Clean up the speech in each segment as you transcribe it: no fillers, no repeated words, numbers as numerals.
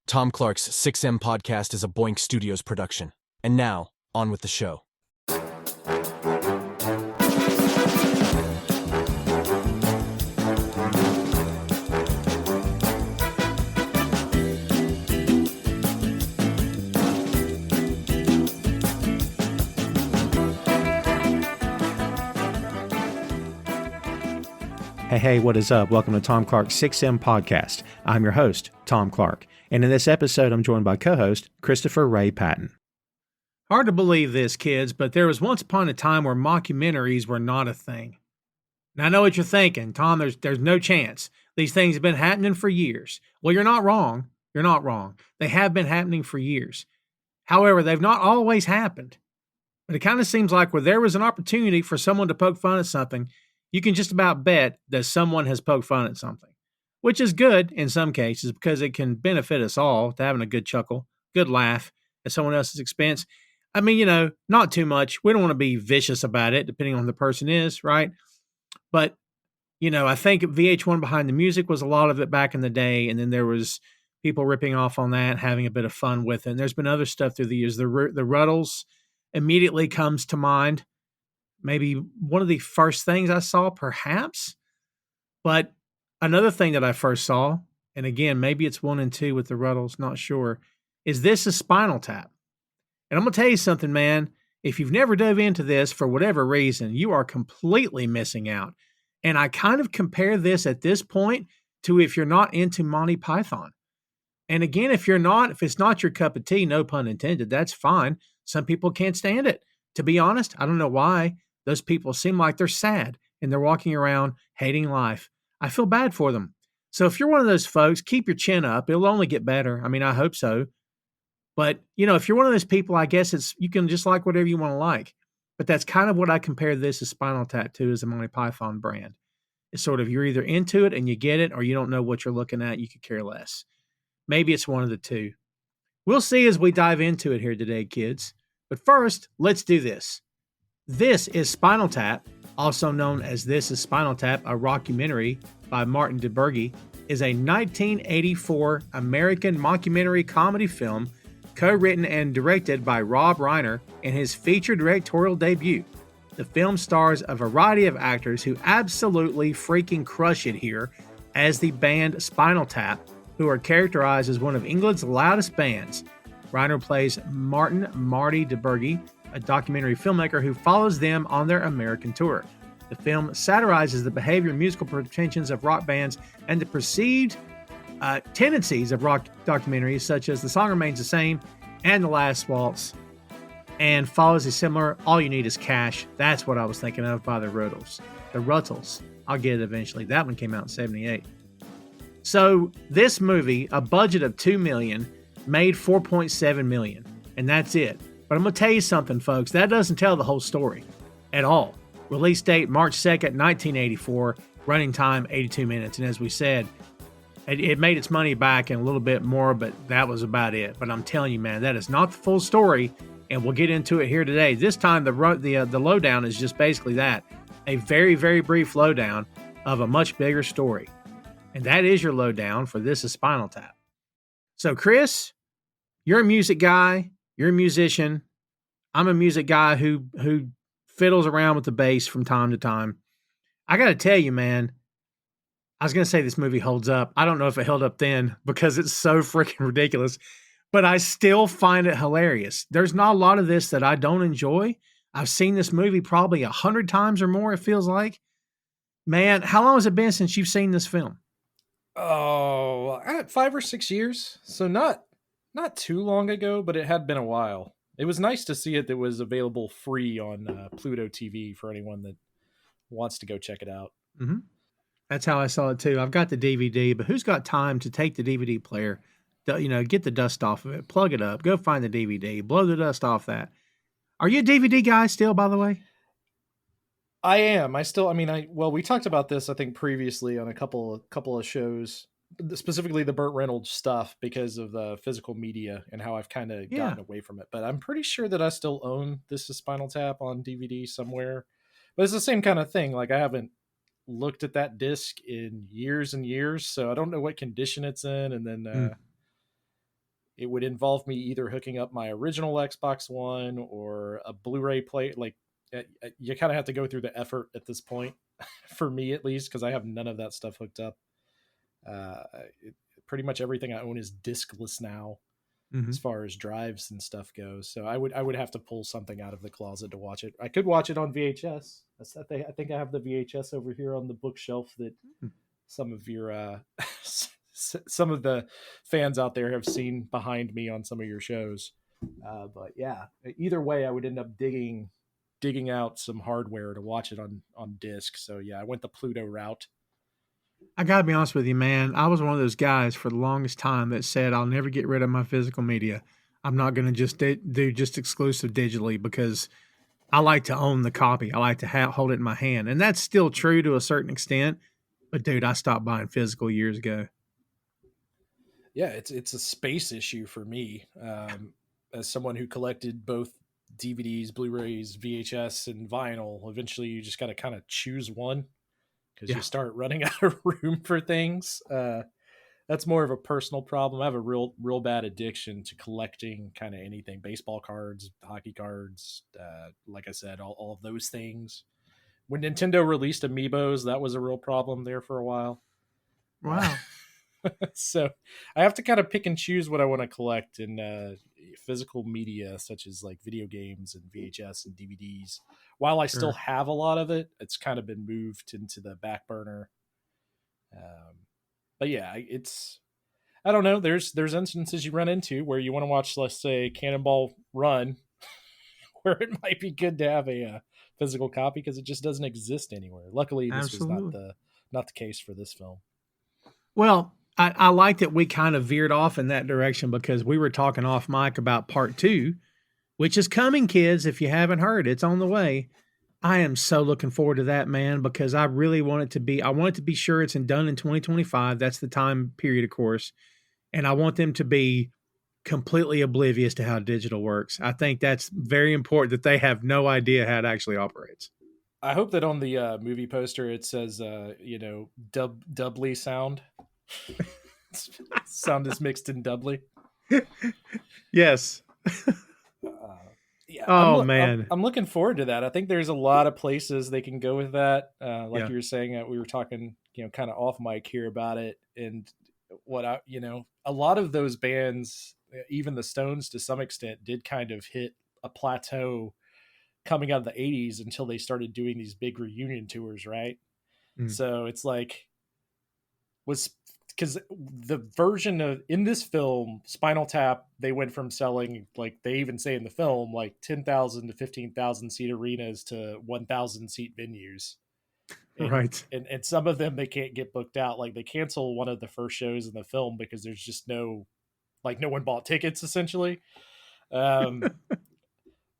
Tom Clark's 6M podcast is a Boink Studios production. And now, on with the show. Hey, what is up? Welcome to Tom Clark's 6M podcast. I'm your host, Tom Clark, and in this episode, I'm joined by co-host Christopher Ray Patton. Hard to believe this, kids, but there was once upon a time where mockumentaries were not a thing. Now, I know what you're thinking, Tom, there's no chance. These things have been happening for years. Well, you're not wrong. You're not wrong. They have been happening for years. However, they've not always happened. But it kind of seems like where there was an opportunity for someone to poke fun at something, you can just about bet that someone has poked fun at something, which is good in some cases because it can benefit us all to having a good chuckle, good laugh at someone else's expense. I mean, not too much. We don't want to be vicious about it, depending on who the person is, right? But, I think VH1 Behind the Music was a lot of it back in the day, and then there was people ripping off on that, having a bit of fun with it. And there's been other stuff through the years. The Ruddles immediately comes to mind. Maybe one of the first things I saw, perhaps. But another thing that I first saw, and again, maybe it's 1 and 2 with the Ruddles, not sure, is this is Spinal Tap. And I'm going to tell you something, man. If you've never dove into this for whatever reason, you are completely missing out. And I kind of compare this at this point to if you're not into Monty Python. And again, if it's not your cup of tea, no pun intended, that's fine. Some people can't stand it. To be honest, I don't know why. Those people seem like they're sad and they're walking around hating life. I feel bad for them. So if you're one of those folks, keep your chin up. It'll only get better. I mean, I hope so. But, if you're one of those people, I guess you can just like whatever you want to like. But that's kind of what I compare this as Spinal Tap to, as a Monty Python brand. It's sort of you're either into it and you get it, or you don't know what you're looking at. You could care less. Maybe it's one of the two. We'll see as we dive into it here today, kids. But first, let's do this. This is Spinal Tap, also known as This is Spinal Tap, a rockumentary by Martin DeBurgi, is a 1984 American mockumentary comedy film co-written and directed by Rob Reiner in his feature directorial debut. The film stars a variety of actors who absolutely freaking crush it here as the band Spinal Tap, who are characterized as one of England's loudest bands. Reiner plays Marty DeBurgi, a documentary filmmaker who follows them on their American tour. The film satirizes the behavior and musical pretensions of rock bands and the perceived tendencies of rock documentaries, such as The Song Remains the Same and The Last Waltz, and follows a similar All You Need Is Cash. That's what I was thinking of by the Ruddles. The Ruttles. I'll get it eventually. That one came out in 78. So this movie, a budget of $2 million, made $4.7 million, and that's it. But I'm going to tell you something, folks. That doesn't tell the whole story at all. Release date, March 2nd, 1984. Running time, 82 minutes. And as we said, it made its money back and a little bit more, but that was about it. But I'm telling you, man, that is not the full story, and we'll get into it here today. This time, the lowdown is just basically that. A very, very brief lowdown of a much bigger story. And that is your lowdown for This is Spinal Tap. So, Chris, you're a music guy. You're a musician. I'm a music guy who fiddles around with the bass from time to time. I got to tell you, man, I was going to say this movie holds up. I don't know if it held up then because it's so freaking ridiculous, but I still find it hilarious. There's not a lot of this that I don't enjoy. I've seen this movie probably 100 times or more, it feels like. Man, how long has it been since you've seen this film? Oh, 5 or 6 years. So not too long ago, but it had been a while. It was nice to see it that was available free on Pluto TV for anyone that wants to go check it out. Mm-hmm. That's how I saw it too. I've got the DVD, but who's got time to take the DVD player, get the dust off of it, plug it up, go find the DVD, blow the dust off that. Are you a DVD guy still, by the way? I am. We talked about this, I think, previously on a couple of shows, specifically the Burt Reynolds stuff because of the physical media and how I've kind of gotten away from it. But I'm pretty sure that I still own This is Spinal Tap on DVD somewhere. But it's the same kind of thing. Like, I haven't looked at that disc in years and years, so I don't know what condition it's in. And then it would involve me either hooking up my original Xbox One or a Blu-ray player. Like, you kind of have to go through the effort at this point, for me at least, because I have none of that stuff hooked up. Pretty much everything I own is diskless now, as far as drives and stuff goes. So I would have to pull something out of the closet to watch it. I could watch it on VHS. I think I have the VHS over here on the bookshelf that some of your some of the fans out there have seen behind me on some of your shows. But yeah, either way, I would end up digging out some hardware to watch it on disc. So yeah, I went the Pluto route. I gotta be honest with you, man. I was one of those guys for the longest time that said I'll never get rid of my physical media. I'm not going to just do just exclusive digitally because I like to own the copy. I like to hold it in my hand, and that's still true to a certain extent. But dude, I stopped buying physical years ago. Yeah, it's a space issue for me, as someone who collected both DVDs, Blu-rays, VHS, and vinyl. Eventually, you just got to kind of choose one because you start running out of room for things. That's more of a personal problem. I have a real bad addiction to collecting kind of anything: baseball cards, hockey cards. Like I said, all of those things. When Nintendo released Amiibos, that was a real problem there for a while. Wow. So I have to kind of pick and choose what I want to collect in physical media, such as like video games and VHS and DVDs. While I still have a lot of it, it's kind of been moved into the back burner. But yeah, I don't know. There's instances you run into where you want to watch, let's say, Cannonball Run, where it might be good to have a physical copy because it just doesn't exist anywhere. Luckily, this was not the case for this film. Well, I like that we kind of veered off in that direction because we were talking off mic about part 2, which is coming, kids. If you haven't heard, it's on the way. I am so looking forward to that, man, because I really want it to be, I want it to be sure it's done in 2025. That's the time period, of course. And I want them to be completely oblivious to how digital works. I think that's very important that they have no idea how it actually operates. I hope that on the movie poster, it says, doubly sound. Sound is mixed in doubly. Yes. Yeah. Man. I'm looking forward to that. I think there's a lot of places they can go with that. You were saying, we were talking, kind of off mic here about it. And a lot of those bands, even the Stones to some extent, did kind of hit a plateau coming out of the 80s until they started doing these big reunion tours, right? So it's like, because the version of in this film, Spinal Tap, they went from selling, like they even say in the film, like 10,000 to 15,000 seat arenas to 1,000 seat venues. Right. And some of them, they can't get booked out. Like they cancel one of the first shows in the film because there's just no one bought tickets essentially.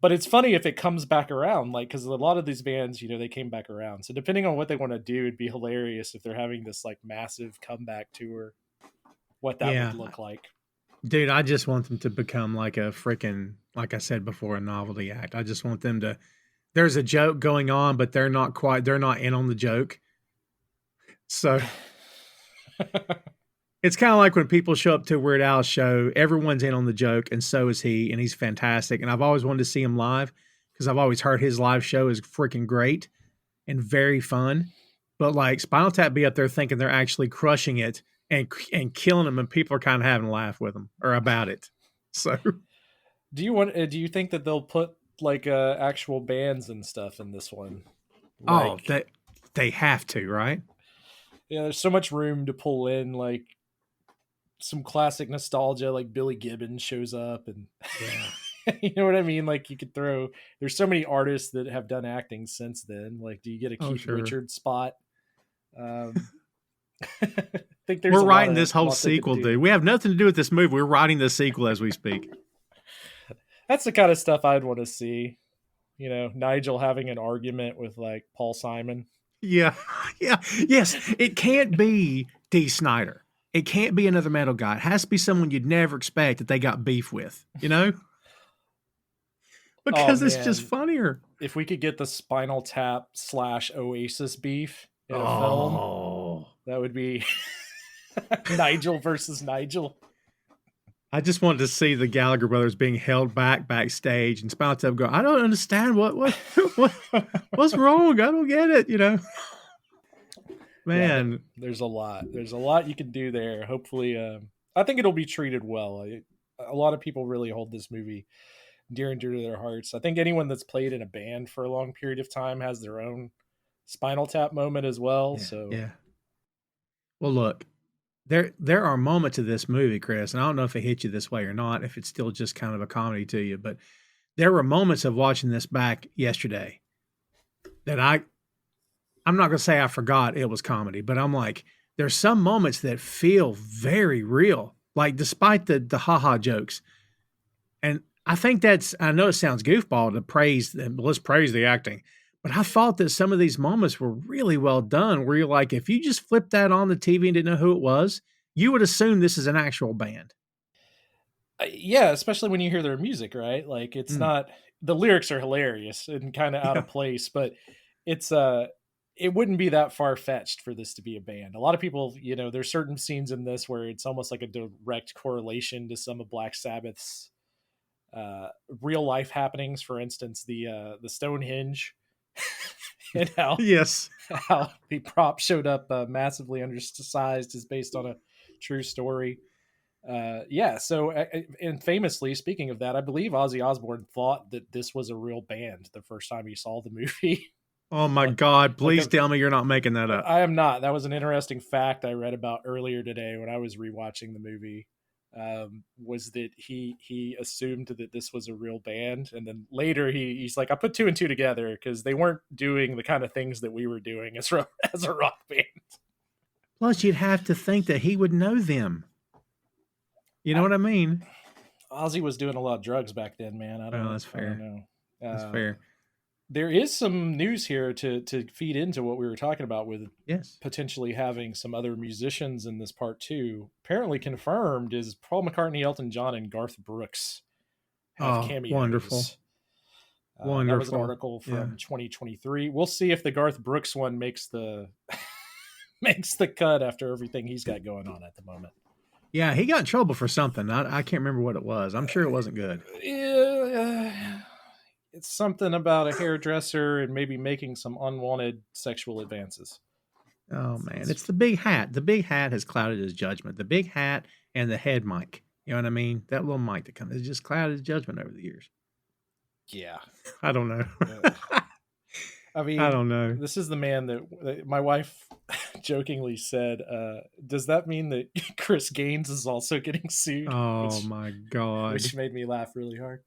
But it's funny if it comes back around, like, because a lot of these bands, they came back around. So depending on what they want to do, it'd be hilarious if they're having this like massive comeback tour, what that would look like. Dude, I just want them to become like a freaking, like I said before, a novelty act. I just want them to, there's a joke going on, but they're not in on the joke. So it's kind of like when people show up to a Weird Al show, everyone's in on the joke, and so is he, and he's fantastic. And I've always wanted to see him live because I've always heard his live show is freaking great and very fun. But like Spinal Tap be up there thinking they're actually crushing it and killing them, and people are kind of having a laugh with them or about it. So, do you think that they'll put like actual bands and stuff in this one? Like, they have to, right? Yeah, there's so much room to pull in, like some classic nostalgia, like Billy Gibbons shows up, and you know what I mean? Like you could throw, there's so many artists that have done acting since then. Like, do you get a Keith Richards spot? I think we're writing this whole sequel, dude. We have nothing to do with this movie. We're writing the sequel as we speak. That's the kind of stuff I'd want to see. Nigel having an argument with like Paul Simon. Yeah. Yes. It can't be Dee Snider. It can't be another metal guy. It has to be someone you'd never expect that they got beef with, Because it's just funnier. If we could get the Spinal Tap / Oasis beef in a film, that would be Nigel versus Nigel. I just wanted to see the Gallagher brothers being held backstage, and Spinal Tap go, "I don't understand what's wrong. I don't get it." Man. Yeah, there's a lot. There's a lot you can do there. Hopefully, I think it'll be treated well. A lot of people really hold this movie dear and dear to their hearts. I think anyone that's played in a band for a long period of time has their own Spinal Tap moment as well. Yeah. Well, look, there are moments of this movie, Chris, and I don't know if it hit you this way or not, if it's still just kind of a comedy to you, but there were moments of watching this back yesterday that I'm not going to say I forgot it was comedy, but I'm like, there's some moments that feel very real, like despite the haha jokes. And I think I know it sounds goofball to praise, let's praise the acting, but I thought that some of these moments were really well done where you're like, if you just flipped that on the TV and didn't know who it was, you would assume this is an actual band. Yeah, especially when you hear their music, right? Like it's not, the lyrics are hilarious and kind of out of place, but it's it wouldn't be that far-fetched for this to be a band. A lot of people, there's certain scenes in this where it's almost like a direct correlation to some of Black Sabbath's real life happenings. For instance, the Stonehenge and how the prop showed up massively undersized is based on a true story. So and famously, speaking of that, I believe Ozzy Osbourne thought that this was a real band the first time he saw the movie. Oh my God, please tell me you're not making that up. I am not. That was an interesting fact I read about earlier today when I was rewatching the movie. Was that he assumed that this was a real band, and then later he's like, I put two and two together because they weren't doing the kind of things that we were doing as a rock band. Plus, you'd have to think that he would know them. You know what I mean? Ozzy was doing a lot of drugs back then, man. I don't know. That's fair. I don't know. That's fair. There is some news here to feed into what we were talking about with potentially having some other musicians in this part too. Apparently confirmed is Paul McCartney, Elton John, and Garth Brooks have cameos. Wonderful. That was an article from 2023. We'll see if the Garth Brooks one makes the cut after everything he's got going on at the moment. Yeah, he got in trouble for something. I can't remember what it was. I'm sure it wasn't good. Yeah. It's something about a hairdresser and maybe making some unwanted sexual advances. Oh, man. It's the big hat. The big hat has clouded his judgment. The big hat and the head mic. You know what I mean? That little mic that comes has just clouded his judgment over the years. Yeah. I don't know. I mean, I don't know. This is the man that my wife jokingly said, does that mean that Chris Gaines is also getting sued? Oh, my God. Which made me laugh really hard.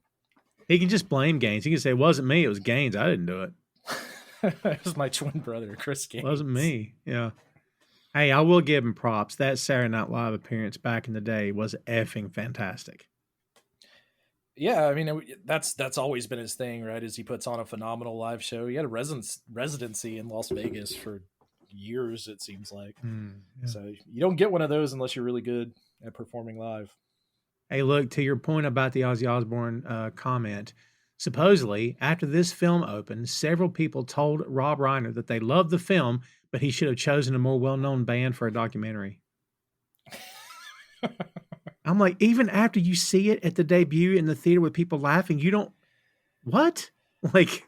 He can just blame Gaines. He can say, it wasn't me, it was Gaines. I didn't do it. It was my twin brother, Chris Gaines. It wasn't me. Yeah. Hey, I will give him props. That Saturday Night Live appearance back in the day was effing fantastic. Yeah, I mean, that's always been his thing, right? Is he puts on a phenomenal live show. He had a residency in Las Vegas for years, it seems like. So you don't get one of those unless you're really good at performing live. Hey, look, to your point about the Ozzy Osbourne comment, supposedly, after this film opened, several people told Rob Reiner that they loved the film, but he should have chosen a more well-known band for a documentary. I'm like, even after you see it at the debut in the theater with people laughing, you don't... What? Like...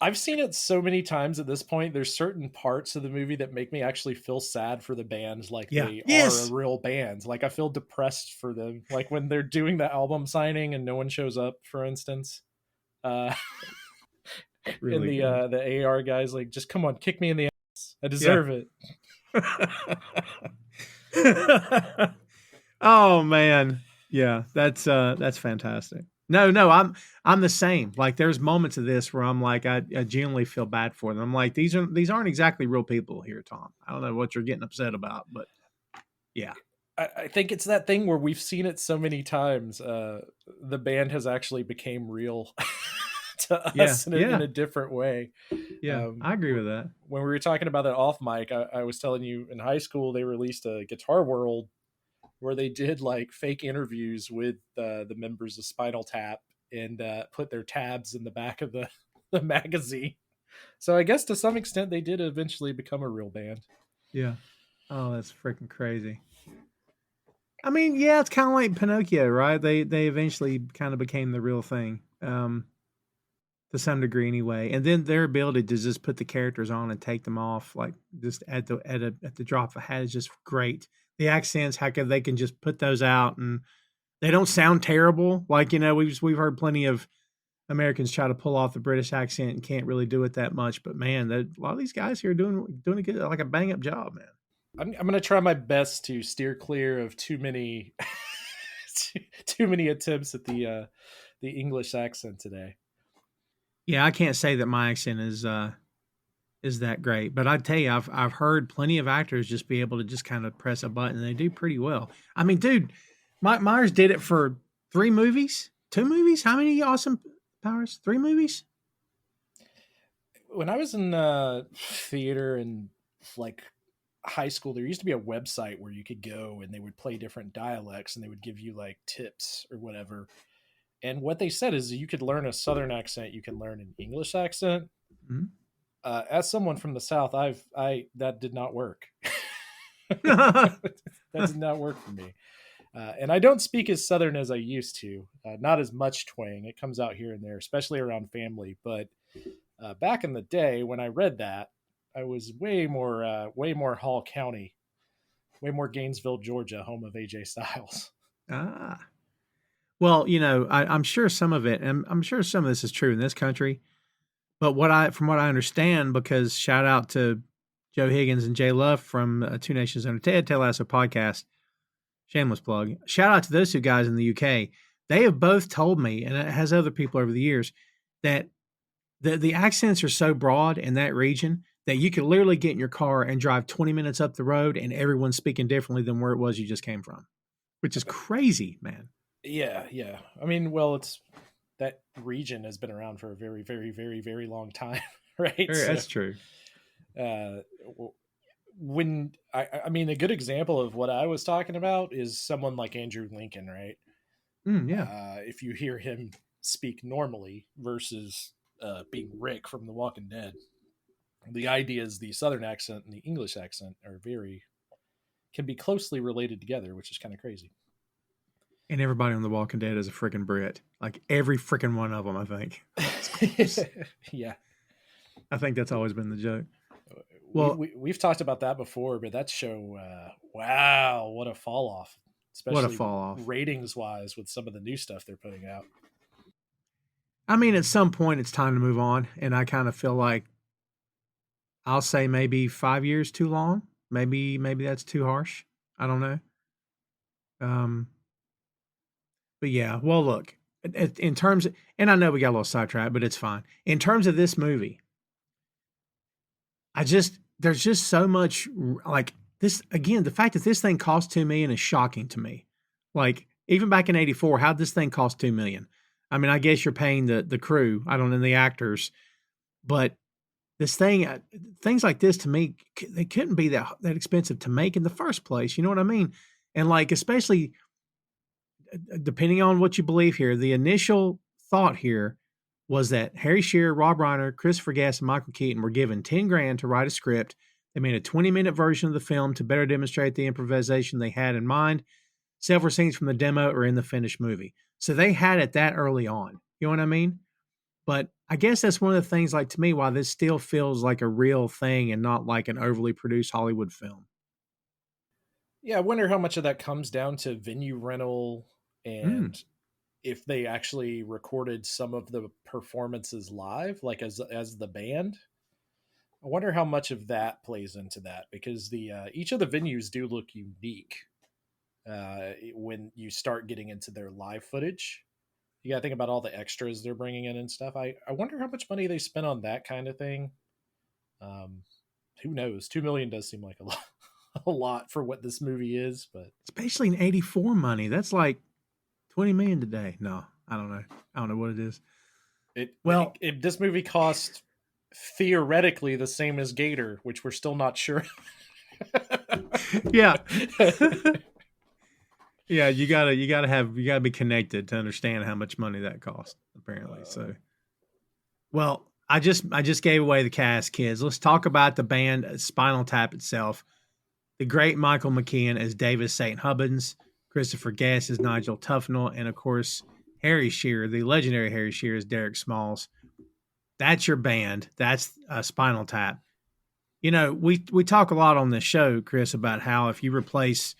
I've seen it so many times at this point. There's certain parts of the movie that make me actually feel sad for the band. Like they are a real band. Like I feel depressed for them. Like when they're doing the album signing and no one shows up, for instance. Really and the AR guys like, just come on, kick me in the ass. I deserve it. Oh man. Yeah, that's fantastic. No, I'm the same. Like there's moments of this where I'm like, I genuinely feel bad for them. I'm like, these aren't exactly real people here, Tom. I don't know what you're getting upset about, but yeah. I think it's that thing where we've seen it so many times. The band has actually became real to us in a different way. Yeah, I agree with that. When we were talking about that off mic, I was telling you in high school, they released a Guitar World where they did like fake interviews with the members of Spinal Tap and put their tabs in the back of the magazine. So I guess to some extent they did eventually become a real band. Yeah. Oh, that's freaking crazy. I mean, yeah, it's kind of like Pinocchio, right? They eventually kind of became the real thing, to some degree anyway. And then their ability to just put the characters on and take them off, like just at the drop of a hat, is just great. The accents, how could they can just put those out and they don't sound terrible. Like, we've heard plenty of Americans try to pull off the British accent and can't really do it that much. But man, a lot of these guys here are doing a good, like a bang up job, man. I'm going to try my best to steer clear of too many too many attempts at the English accent today. Yeah, I can't say that my accent is that great, but I tell you, I've heard plenty of actors just be able to just kind of press a button and they do pretty well. I mean, dude, Mike Myers did it for 3 movies, 2 movies. How many Austin Powers? 3 movies. When I was in theater and like high school, there used to be a website where you could go and they would play different dialects and they would give you like tips or whatever. And what they said is you could learn a Southern accent, you can learn an English accent. Mm-hmm. As someone from the South, that did not work. That did not work for me. And I don't speak as Southern as I used to. Not as much twang. It comes out here and there, especially around family. But back in the day when I read that, I was way more Hall County, way more Gainesville, Georgia, home of AJ Styles. Ah. Well, I'm sure some of it, and I'm sure some of this is true in this country, but from what I understand, because shout out to Joe Higgins and Jay Love from Two Nations Under Ted Lasso podcast, shameless plug. Shout out to those 2 guys in the UK. They have both told me, and it has other people over the years, that the accents are so broad in that region that you could literally get in your car and drive 20 minutes up the road and everyone's speaking differently than where it was you just came from, which is crazy, man. Yeah. I mean, well, that region has been around for a very, very, very, very long time, right? That's true. When I mean, a good example of what I was talking about is someone like Andrew Lincoln, right? Yeah. If you hear him speak normally versus being Rick from The Walking Dead, the idea is the Southern accent and the English accent can be closely related together, which is kind of crazy. And everybody on The Walking Dead is a freaking Brit. Like every freaking one of them, I think. Yeah. I think that's always been the joke. Well, we've talked about that before, but that show, wow, what a fall off. Especially what a fall off. Ratings wise with some of the new stuff they're putting out. I mean, at some point it's time to move on. And I kind of feel like I'll say maybe 5 years too long. Maybe that's too harsh. I don't know. But yeah, well, look, in terms of, and I know we got a little sidetracked, but it's fine. In terms of this movie, there's just so much like this. Again, the fact that this thing cost $2 million is shocking to me. Like even back in '84, how'd this thing cost $2 million? I mean, I guess you're paying the crew, I don't know, the actors, but this thing, things like this to me, they couldn't be that expensive to make in the first place. You know what I mean? And like, especially depending on what you believe here, the initial thought here was that Harry Shearer, Rob Reiner, Christopher Guest, and Michael Keaton were given $10,000 to write a script. They made a 20-minute version of the film to better demonstrate the improvisation they had in mind. Several scenes from the demo are in the finished movie. So they had it that early on. You know what I mean? But I guess that's one of the things, like, to me, why this still feels like a real thing and not like an overly produced Hollywood film. Yeah, I wonder how much of that comes down to venue rental and if they actually recorded some of the performances live, like as the band. I wonder how much of that plays into that, because the each of the venues do look unique when you start getting into their live footage. You got to think about all the extras they're bringing in and stuff. I wonder how much money they spent on that kind of thing. Who knows? $2 million does seem like a lot for what this movie is, but especially in '84 money, that's like $20 million today. No, I don't know. I don't know what it is. If this movie cost theoretically the same as Gator, which we're still not sure. Yeah. Yeah, you gotta be connected to understand how much money that cost, apparently. So, well, I just gave away the cast, kids. Let's talk about the band Spinal Tap itself. The great Michael McKean as Davis St. Hubbins, Christopher Guest is Nigel Tufnell, and of course Harry Shearer, the legendary Harry Shearer, is Derek Smalls. That's your band. That's Spinal Tap. You know, we talk a lot on this show, Chris, about how if you replace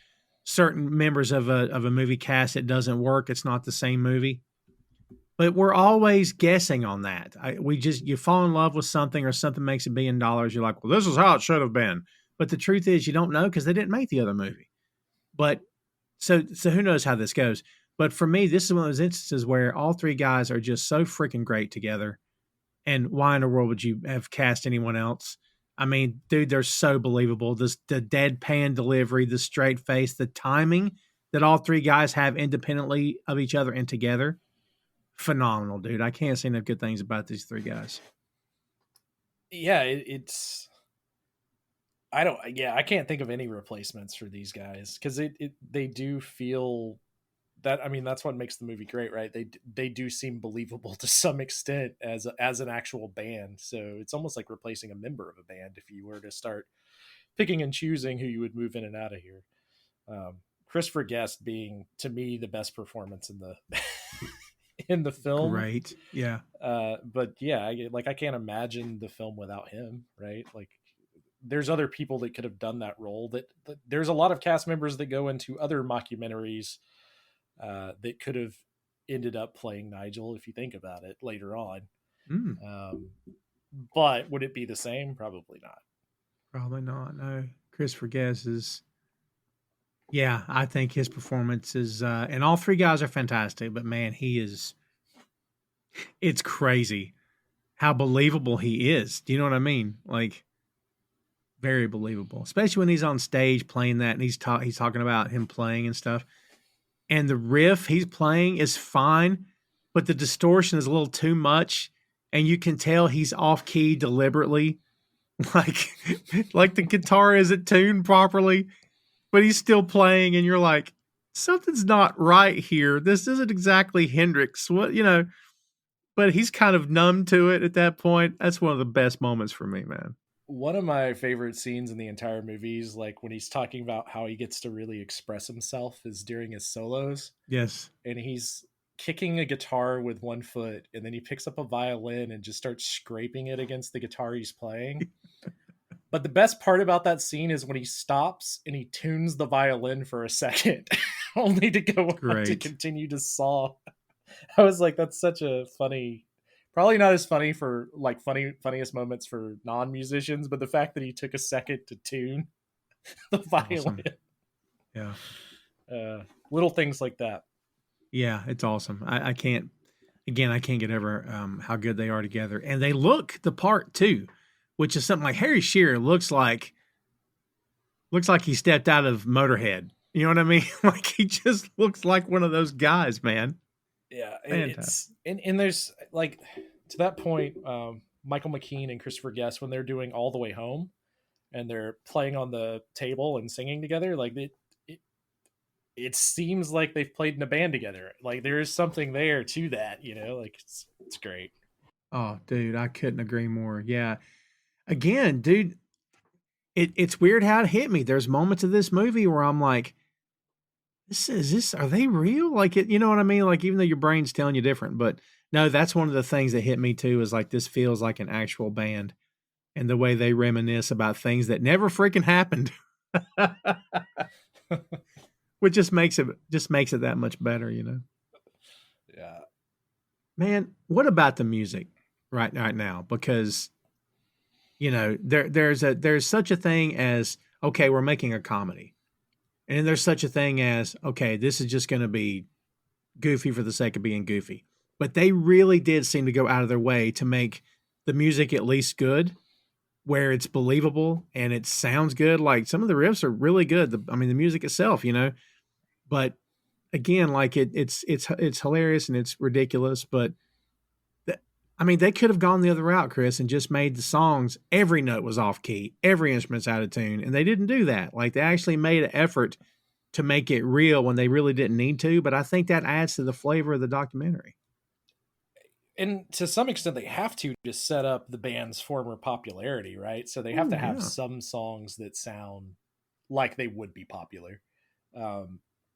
certain members of a movie cast, it doesn't work. It's not the same movie. But we're always guessing on that. You fall in love with something or something makes $1 billion. You're like, well, this is how it should have been. But the truth is, you don't know because they didn't make the other movie. But so who knows how this goes? But for me, this is one of those instances where all three guys are just so freaking great together. And why in the world would you have cast anyone else? I mean, dude, they're so believable. The deadpan delivery, the straight face, the timing that all three guys have independently of each other and together. Phenomenal, dude. I can't say enough good things about these three guys. Yeah, I can't think of any replacements for these guys because they do feel that. I mean, that's what makes the movie great, right? They do seem believable to some extent as an actual band. So it's almost like replacing a member of a band if you were to start picking and choosing who you would move in and out of here. Christopher Guest being, to me, the best performance in the in the film. Great. Yeah. But yeah, I can't imagine the film without him, right? Like there's other people that could have done that role that there's a lot of cast members that go into other mockumentaries that could have ended up playing Nigel if you think about it later on. But would it be the same? Probably not. Probably not. No. Christopher Guest is, yeah, I think his performance is, and all three guys are fantastic, but man, it's crazy how believable he is. Do you know what I mean? Like, very believable, especially when he's on stage playing that and he's talking about him playing and stuff. And the riff he's playing is fine, but the distortion is a little too much. And you can tell he's off key deliberately. Like the guitar isn't tuned properly, but he's still playing. And you're like, something's not right here. This isn't exactly Hendrix. But he's kind of numb to it at that point. That's one of the best moments for me, man. One of my favorite scenes in the entire movie is like when he's talking about how he gets to really express himself is during his solos. Yes. And he's kicking a guitar with one foot and then he picks up a violin and just starts scraping it against the guitar he's playing. But the best part about that scene is when he stops and he tunes the violin for a second only to go on to continue to saw. I was like, that's such a funny, probably not as funny for like funniest moments for non-musicians, but the fact that he took a second to tune the violin. Awesome. Yeah. Little things like that. Yeah, it's awesome. I can't get over how good they are together. And they look the part too, which is something like Harry Shearer looks like he stepped out of Motorhead. You know what I mean? Like he just looks like one of those guys, man. Yeah, it's and there's like to that point, Michael McKean and Christopher Guest when they're doing All the Way Home, and they're playing on the table and singing together, like it seems like they've played in a band together. Like there is something there to that, like it's great. Oh, dude, I couldn't agree more. Yeah, again, dude, it's weird how it hit me. There's moments of this movie where I'm like, are they real? Like it, you know what I mean? Like even though your brain's telling you different, but no, that's one of the things that hit me too, is like, this feels like an actual band and the way they reminisce about things that never freaking happened, which just makes it that much better, Yeah, man. What about the music right now? Because, there's such a thing as, okay, we're making a comedy. And there's such a thing as, okay, this is just going to be goofy for the sake of being goofy. But they really did seem to go out of their way to make the music at least good, where it's believable and it sounds good. Like some of the riffs are really good. The music itself, But again, like it's hilarious and it's ridiculous. But they could have gone the other route, Chris, and just made the songs, every note was off key, every instrument's out of tune, and they didn't do that. Like they actually made an effort to make it real when they really didn't need to, but I think that adds to the flavor of the documentary. And to some extent, they have to set up the band's former popularity, right? So they have to have some songs that sound like they would be popular.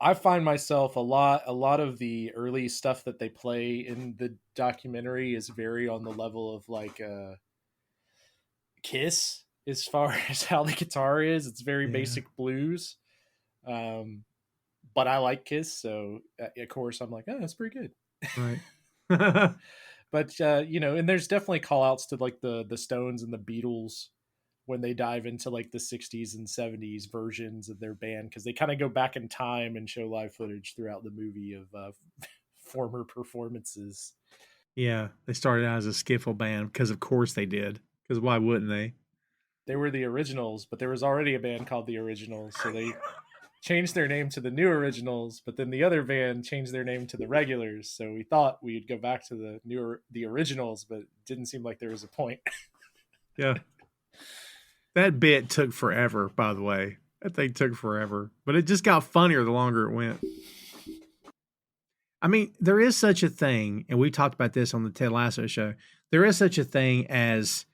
I find myself a lot of the early stuff that they play in the documentary is very on the level of like Kiss as far as how the guitar is. It's very Yeah. basic blues. Um, but I like Kiss, so of course I'm like, oh, that's pretty good. Right. But and there's definitely call outs to like the Stones and the Beatles when they dive into like the 60s and 70s versions of their band, because they kind of go back in time and show live footage throughout the movie of former performances. Yeah, they started out as a skiffle band because, of course, they did. Because why wouldn't they? They were the Originals, but there was already a band called the Originals, so they changed their name to the New Originals, but then the other band changed their name to the Regulars. So we thought we'd go back to the Originals, but it didn't seem like there was a point. Yeah. That bit took forever, by the way. That thing took forever. But it just got funnier the longer it went. I mean, there is such a thing, and we talked about this on the Ted Lasso show. There is such a thing as,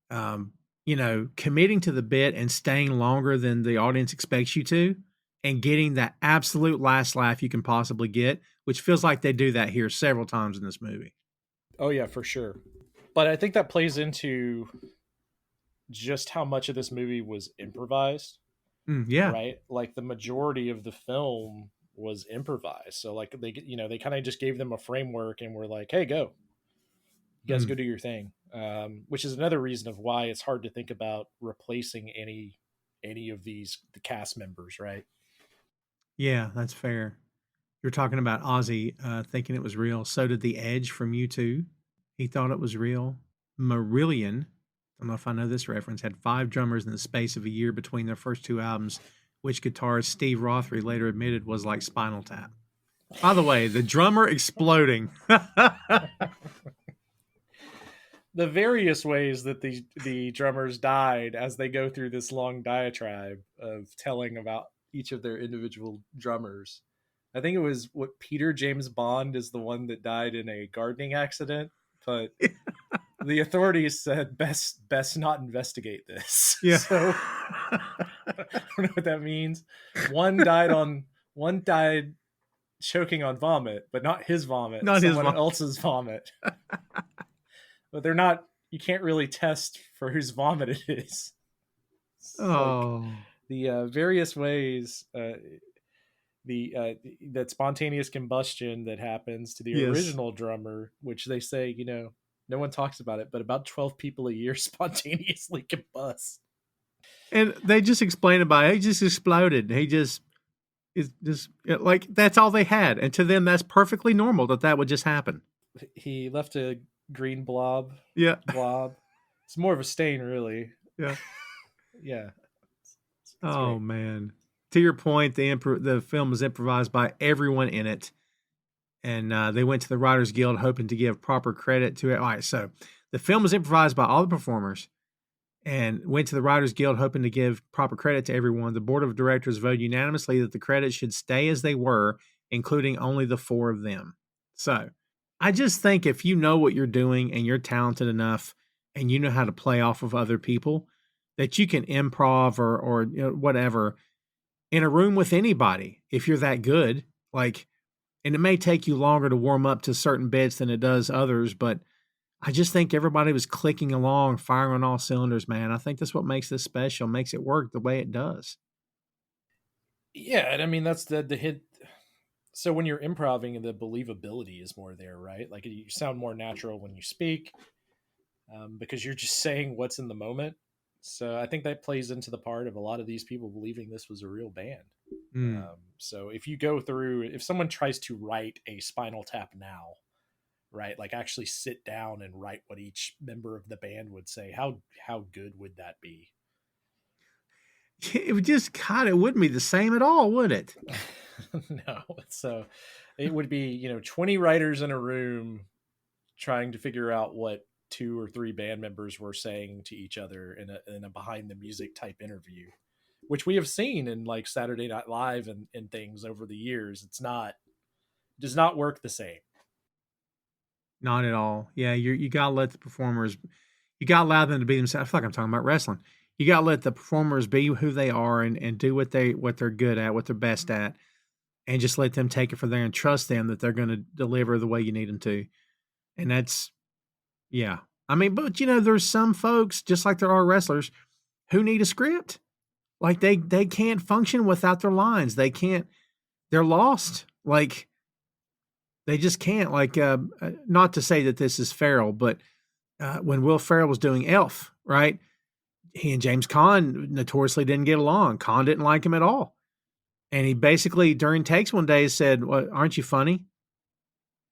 committing to the bit and staying longer than the audience expects you to, and getting that absolute last laugh you can possibly get, which feels like they do that here several times in this movie. Oh yeah, for sure. But I think that plays into just how much of this movie was improvised, Yeah. right? Like the majority of the film was improvised. So like they kind of just gave them a framework and were like, "Hey, go. You guys go do your thing." Which is another reason of why it's hard to think about replacing any of the cast members, right? Yeah, that's fair. You're talking about Ozzy thinking it was real. So did the Edge from U2. He thought it was real. Marillion, I don't know if I know this reference, had 5 drummers in the space of a year between their first 2 albums, which guitarist Steve Rothery later admitted was like Spinal Tap. By the way, the drummer exploding. The various ways that the drummers died as they go through this long diatribe of telling about each of their individual drummers. I think it was what Peter James Bond is the one that died in a gardening accident, but the authorities said best not investigate this. Yeah. So I don't know what that means. One died choking on vomit, but not his vomit, Not his someone vomit. else's vomit. But they're not. You can't really test for whose vomit it is. Oh. Like the various ways that spontaneous combustion that happens to the Yes. original drummer, which they say no one talks about it, but about 12 people a year spontaneously combust. And they just explain about it. He just exploded. He just is just like that's all they had. And to them, that's perfectly normal that would just happen. He left a green blob. Yeah. It's more of a stain, really. Yeah. Yeah. It's Oh great. man. To your point, the film was improvised by everyone in it. And they went to the Writers Guild hoping to give proper credit to it. All right, so the film was improvised by all the performers and went to the Writers Guild hoping to give proper credit to everyone. The board of directors voted unanimously that the credits should stay as they were, including only the 4 of them. So I just think if you know what you're doing and you're talented enough and you know how to play off of other people, that you can improv or whatever in a room with anybody if you're that good. And it may take you longer to warm up to certain bits than it does others, but I just think everybody was clicking along, firing on all cylinders, man. I think that's what makes this special, makes it work the way it does. Yeah, and I mean that's the hit. So when you're improving, the believability is more there, right? Like you sound more natural when you speak, because you're just saying what's in the moment. So I think that plays into the part of a lot of these people believing this was a real band. So if someone tries to write a Spinal Tap now, right, like actually sit down and write what each member of the band would say, how good would that be? It would just, God, it wouldn't be the same at all, would it? No. So it would be 20 writers in a room trying to figure out what 2 or 3 band members were saying to each other in a behind the music type interview, which we have seen in like Saturday Night Live and things over the years. Does not work the same. Not at all. Yeah, you gotta let the performers, you gotta allow them to be themselves. I feel like I'm talking about wrestling. You gotta let the performers be who they are and do what they're good at, what they're best at. and just let them take it from there and trust them that they're going to deliver the way you need them to. And that's, yeah. I mean, but there's some folks, just like there are wrestlers, who need a script. Like they can't function without their lines. They're lost. Like they just can't. Like, not to say that this is Ferrell, but when Will Ferrell was doing Elf, right? He and James Caan notoriously didn't get along. Caan didn't like him at all. And he basically, during takes one day, said, "Well, aren't you funny?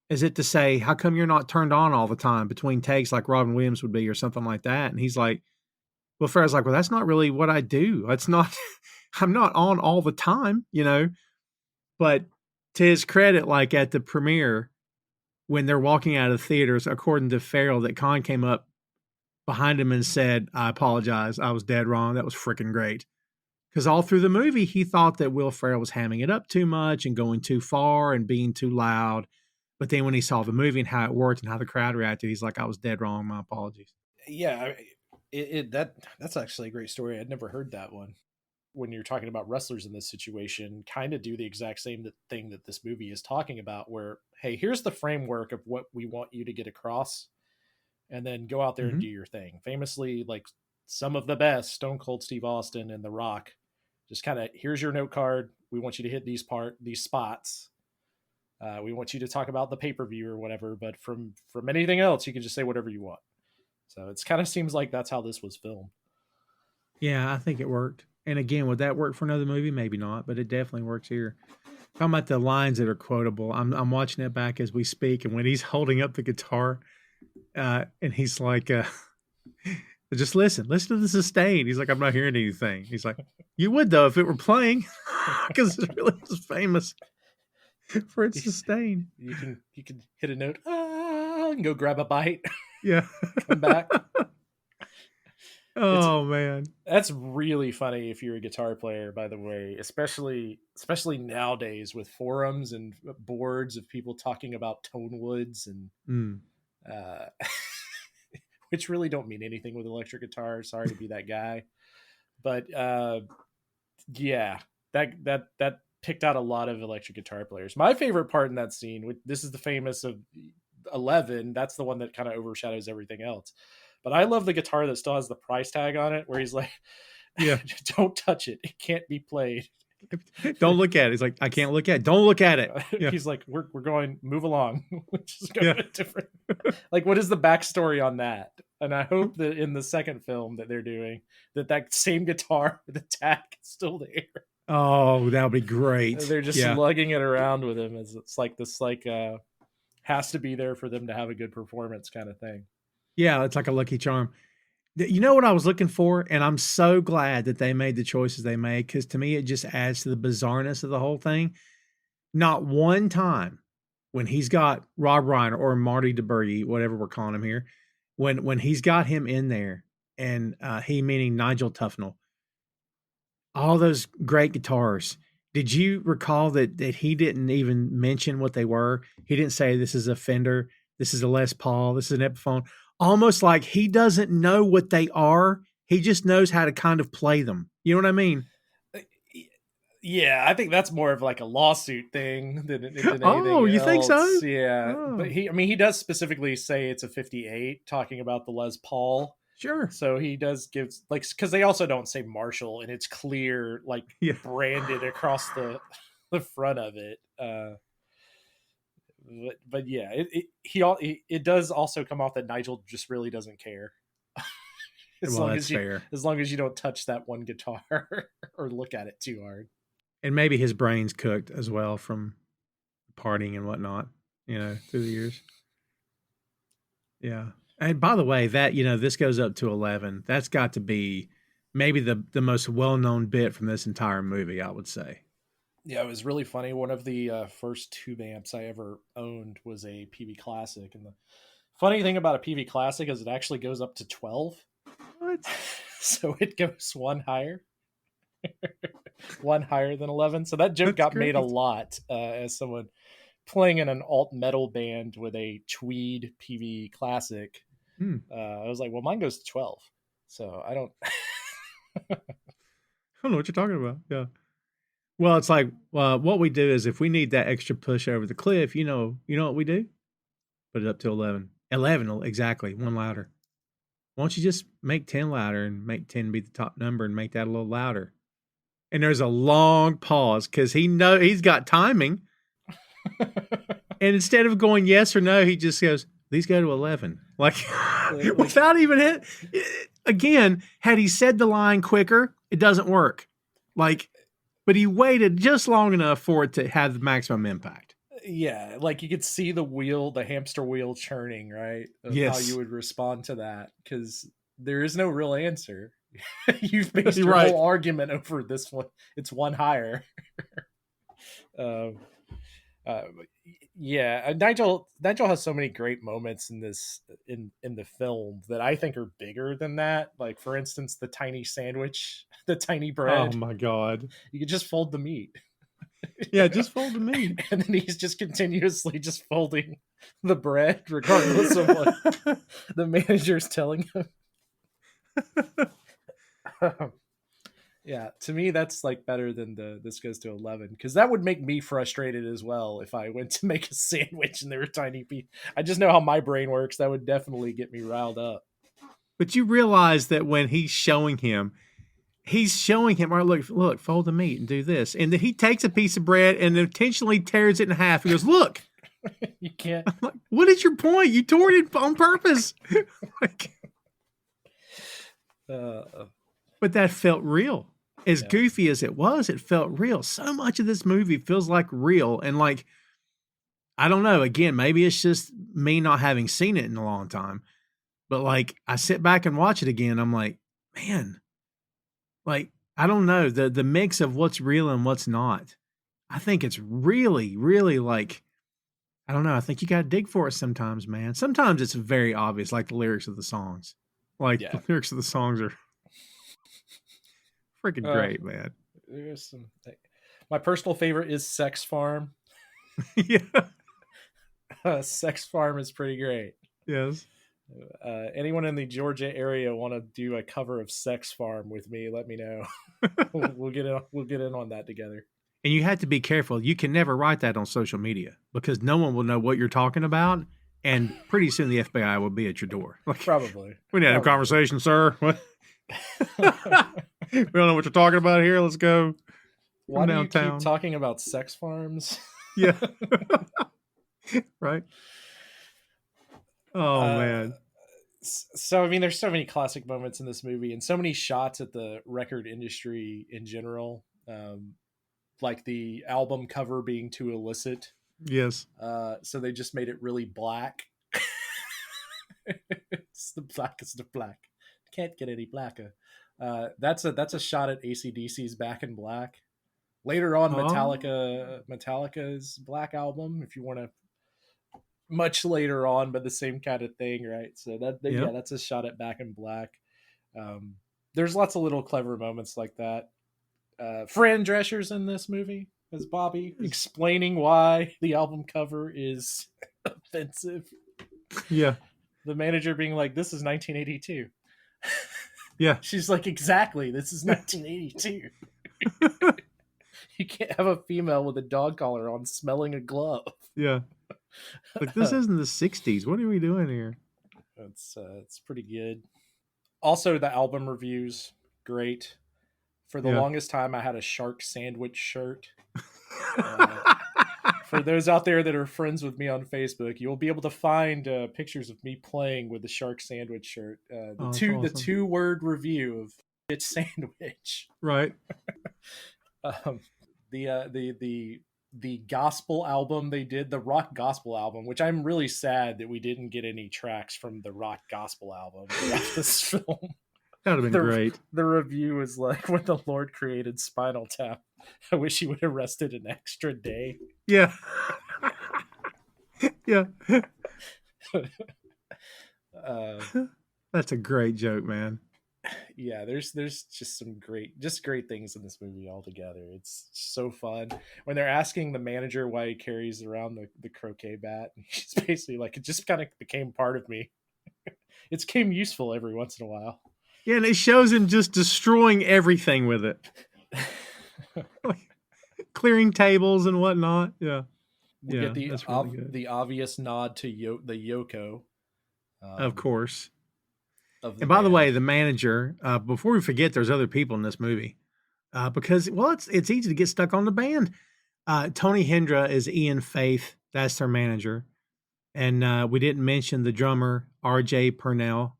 Is it to say, how come you're not turned on all the time between takes like Robin Williams would be," or something like that? And he's like, Will Ferrell's like, "Well, that's not really what I do. That's not, I'm not on all the time, But to his credit, like at the premiere, when they're walking out of the theaters, according to Ferrell, that Caan came up behind him and said, "I apologize. I was dead wrong. That was freaking great." Because all through the movie, he thought that Will Ferrell was hamming it up too much and going too far and being too loud. But then when he saw the movie and how it worked and how the crowd reacted, he's like, "I was dead wrong. My apologies." Yeah, that's actually a great story. I'd never heard that one. When you're talking about wrestlers in this situation, kind of do the exact same thing that this movie is talking about, where, hey, here's the framework of what we want you to get across, and then go out there and do your thing. Famously, like some of the best, Stone Cold Steve Austin and The Rock, just kind of, here's your note card. We want you to hit these spots. We want you to talk about the pay-per-view or whatever, but from anything else, you can just say whatever you want. So it's kind of seems like that's how this was filmed. Yeah, I think it worked. And again, would that work for another movie? Maybe not, but it definitely works here. Talking about the lines that are quotable, I'm watching it back as we speak, and when he's holding up the guitar, and he's like, "Just listen to the sustain." He's like, "I'm not hearing anything." He's like, "You would though if it were playing," because it really was famous for its sustain. You can hit a note, and go grab a bite. Yeah, come back. Oh man, that's really funny if you're a guitar player, by the way, especially nowadays with forums and boards of people talking about tone woods and which really don't mean anything with electric guitar. Sorry to be that guy, but yeah, that picked out a lot of electric guitar players. My favorite part in that scene, this is the famous of 11. That's the one that kind of overshadows everything else. But I love the guitar that still has the price tag on it, where he's like, "Yeah, don't touch it. It can't be played. Don't look at it." He's like, "I can't look at it. Don't look at it." Yeah. He's like, we're going, move along. Just go to different. Like, what is the backstory on that? And I hope that in the second film that they're doing, that same guitar with the tag is still there. Oh, that would be great. They're just lugging it around with him. It's like this, has to be there for them to have a good performance kind of thing. Yeah, it's like a lucky charm. You know what I was looking for? And I'm so glad that they made the choices they made, because to me, it just adds to the bizarreness of the whole thing. Not one time when he's got Rob Reiner or Marty DeBurgy, whatever we're calling him here, when he's got him in there, and he meaning Nigel Tufnell, all those great guitars. Did you recall that he didn't even mention what they were? He didn't say this is a Fender, this is a Les Paul, this is an Epiphone. Almost like he doesn't know what they are. He just knows how to kind of play them. You know what I mean? Yeah, I think that's more of like a lawsuit thing than anything Oh, you else. Think so? Yeah. Oh. But he does specifically say it's a 58, talking about the Les Paul. Sure. So he does give, like, because they also don't say Marshall, and it's clear, like, branded across the front of it. But yeah, it does also come off that Nigel just really doesn't care. As long as you don't touch that one guitar or look at it too hard. And maybe his brain's cooked as well from partying and whatnot, through the years. Yeah. And by the way, that, this goes up to 11. That's got to be maybe the most well-known bit from this entire movie, I would say. Yeah, it was really funny. One of the first tube amps I ever owned was a PV Classic. And the funny thing about a PV Classic is it actually goes up to 12. What? So it goes one higher. One higher than 11. So that joke got made a lot as someone playing in an alt metal band with a Tweed PV Classic. I was like, well, mine goes to 12. So I don't know what you're talking about. Yeah. Well, it's like what we do is if we need that extra push over the cliff, you know what we do? Put it up to 11. 11, exactly, one louder. Why don't you just make 10 louder and make 10 be the top number and make that a little louder? And there's a long pause because he's got timing. And instead of going yes or no, he just goes, these go to 11. Like without even hit. Again, had he said the line quicker, it doesn't work. Like, but he waited just long enough for it to have the maximum impact. Yeah, like you could see the hamster wheel churning, right? Of Yes. how you would respond to that, because there is no real answer. You've based You're your right. whole argument over this one. It's one higher. Yeah, Nigel has so many great moments in this in the film that I think are bigger than that. Like, for instance, the tiny sandwich, the tiny bread. Oh my God. You could just fold the meat. Yeah, just fold the meat. And then he's just continuously just folding the bread, regardless of what the manager's telling him. Yeah, to me, that's like better than this goes to 11, because that would make me frustrated as well if I went to make a sandwich and there were tiny pieces. I just know how my brain works. That would definitely get me riled up. But you realize that when he's showing him, all right, look, fold the meat and do this. And then he takes a piece of bread and intentionally tears it in half. He goes, look. You can't. I'm like, what is your point? You tore it on purpose. But that felt real. As goofy as it was, it felt real. So much of this movie feels like real. And like, I don't know. Again, maybe it's just me not having seen it in a long time. But like, I sit back and watch it again. I'm like, man, like, I don't know. The mix of what's real and what's not. I think it's really, really like, I don't know. I think you got to dig for it sometimes, man. Sometimes it's very obvious, like the lyrics of the songs. Like the lyrics of the songs are freaking great, man. There's some. My personal favorite is Sex Farm. Yeah. Sex Farm is pretty great. Yes. Anyone in the Georgia area want to do a cover of Sex Farm with me? Let me know. We'll get in on that together. And you have to be careful. You can never write that on social media because no one will know what you're talking about. And pretty soon the FBI will be at your door. Like, probably. We need to have a conversation, sir. What? We don't know what you're talking about here. Let's go. Why do you keep talking about sex farms? Yeah. Right. Oh, man. So, I mean, there's so many classic moments in this movie and so many shots at the record industry in general. Like the album cover being too illicit. Yes. So they just made it really black. It's the blackest of black. Can't get any blacker. That's a shot at AC/DC's Back in Black. Later on, Metallica's Black Album, if you want to, much later on, but the same kind of thing, right? So that's a shot at Back in Black. There's lots of little clever moments like that. Fran Drescher's in this movie as Bobby, explaining why the album cover is offensive. Yeah. The manager being like, "This is 1982." Yeah. She's like, "Exactly, this is 1982." You can't have a female with a dog collar on smelling a glove. Yeah. Like, this isn't the 60s. What are we doing here? It's pretty good. Also, the album reviews, great. For the longest time, I had a shark sandwich shirt. For those out there that are friends with me on Facebook, you'll be able to find pictures of me playing with the shark sandwich shirt. The 2-word review of it sandwich. Right. The gospel album they did, the rock gospel album, which I'm really sad that we didn't get any tracks from the rock gospel album throughout this film. That would have been great. The review is like, when the Lord created Spinal Tap, I wish he would have rested an extra day. Yeah. Yeah. That's a great joke, man. Yeah, there's just some great things in this movie altogether. It's so fun. When they're asking the manager why he carries around the croquet bat, he's basically like, it just kind of became part of me. It's became useful every once in a while. Yeah, and it shows him just destroying everything with it. clearing tables and whatnot. Yeah. We Yeah, get that's really good. the obvious nod to the Yoko Of um, course. of the And by the way, band. the manager, before we forget, there's other people in this movie. Because well, it's easy to get stuck on the band. Tony Hendra is Ian Faith. That's their manager. And we didn't mention the drummer, RJ Parnell.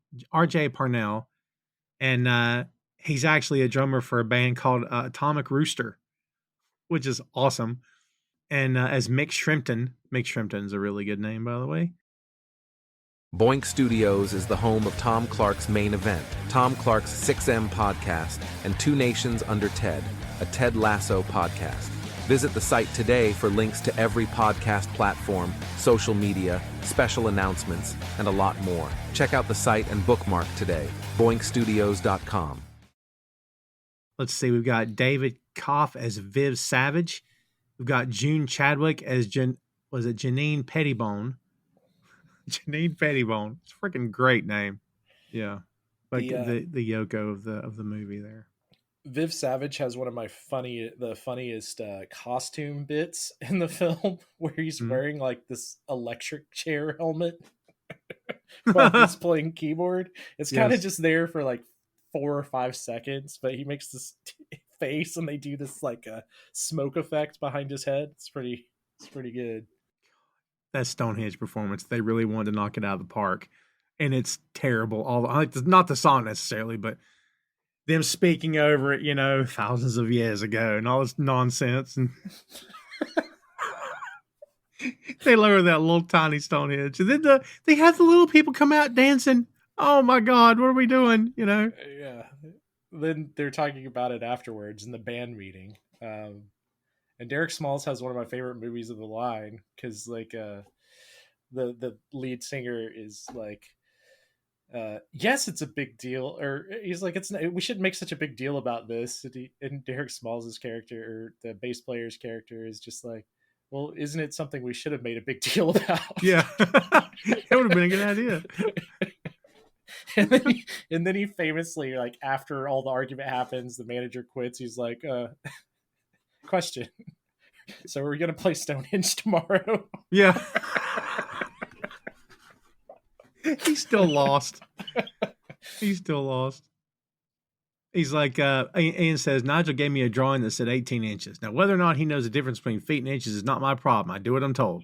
And he's actually a drummer for a band called Atomic Rooster, which is awesome. And as Mick Shrimpton. Mick Shrimpton's a really good name, by the way. Boink Studios is the home of Tom Clark's main event, Tom Clark's 6M podcast, and Two Nations Under Ted, a Ted Lasso podcast. Visit the site today for links to every podcast platform, social media, special announcements, and a lot more. Check out the site and bookmark today, boinkstudios.com. Let's see. We've got David Koff as Viv Savage. We've got June Chadwick as Janine Pettibone. Janine Pettibone. It's a freaking great name. Yeah. Like the Yoko of the movie there. Viv Savage has one of the funniest costume bits in the film, where he's wearing like this electric chair helmet while he's playing keyboard. It's kind of just there for like 4 or 5 seconds, but he makes this face and they do this like smoke effect behind his head. It's pretty good. That Stonehenge performance, they really wanted to knock it out of the park, and it's terrible. Not the song necessarily, but them speaking over it, thousands of years ago, and all this nonsense. And they lower that little tiny Stonehenge, and then they have the little people come out dancing. Oh my God, what are we doing? Yeah. Then they're talking about it afterwards in the band meeting. And Derek Smalls has one of my favorite movies of the line, because like the lead singer is like, yes, it's a big deal, or he's like, we shouldn't make such a big deal about this. And Derek Smalls' character, or the bass player's character, is just like, well, isn't it something we should have made a big deal about? Yeah, that would have been a good idea. And then he famously, like, after all the argument happens, the manager quits. He's like, question. So are we going to play Stonehenge tomorrow? Yeah. He's still lost. He's like, Ian says, Nigel gave me a drawing that said 18 inches. Now, whether or not he knows the difference between feet and inches is not my problem. I do what I'm told.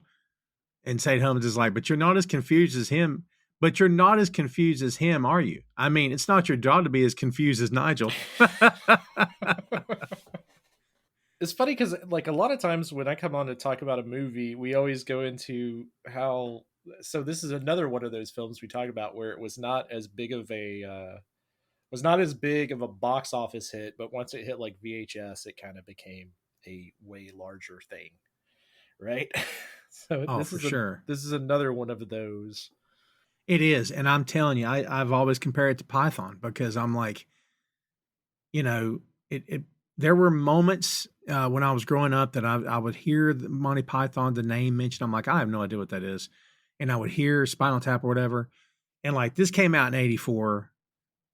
And St. Helens is like, but you're not as confused as him. Are you? I mean, it's not your job to be as confused as Nigel. It's funny because, like, a lot of times when I come on to talk about a movie, we always go into how. So this is another one of those films we talk about where it was not as big of a box office hit, but once it hit like VHS, it kind of became a way larger thing, right? So this is another one of those. It is, and I'm telling you, I've always compared it to Python, because I'm like, there were moments when I was growing up that I would hear the Monty Python, the name mentioned. I'm like, I have no idea what that is. And I would hear Spinal Tap or whatever. And like, this came out in 84.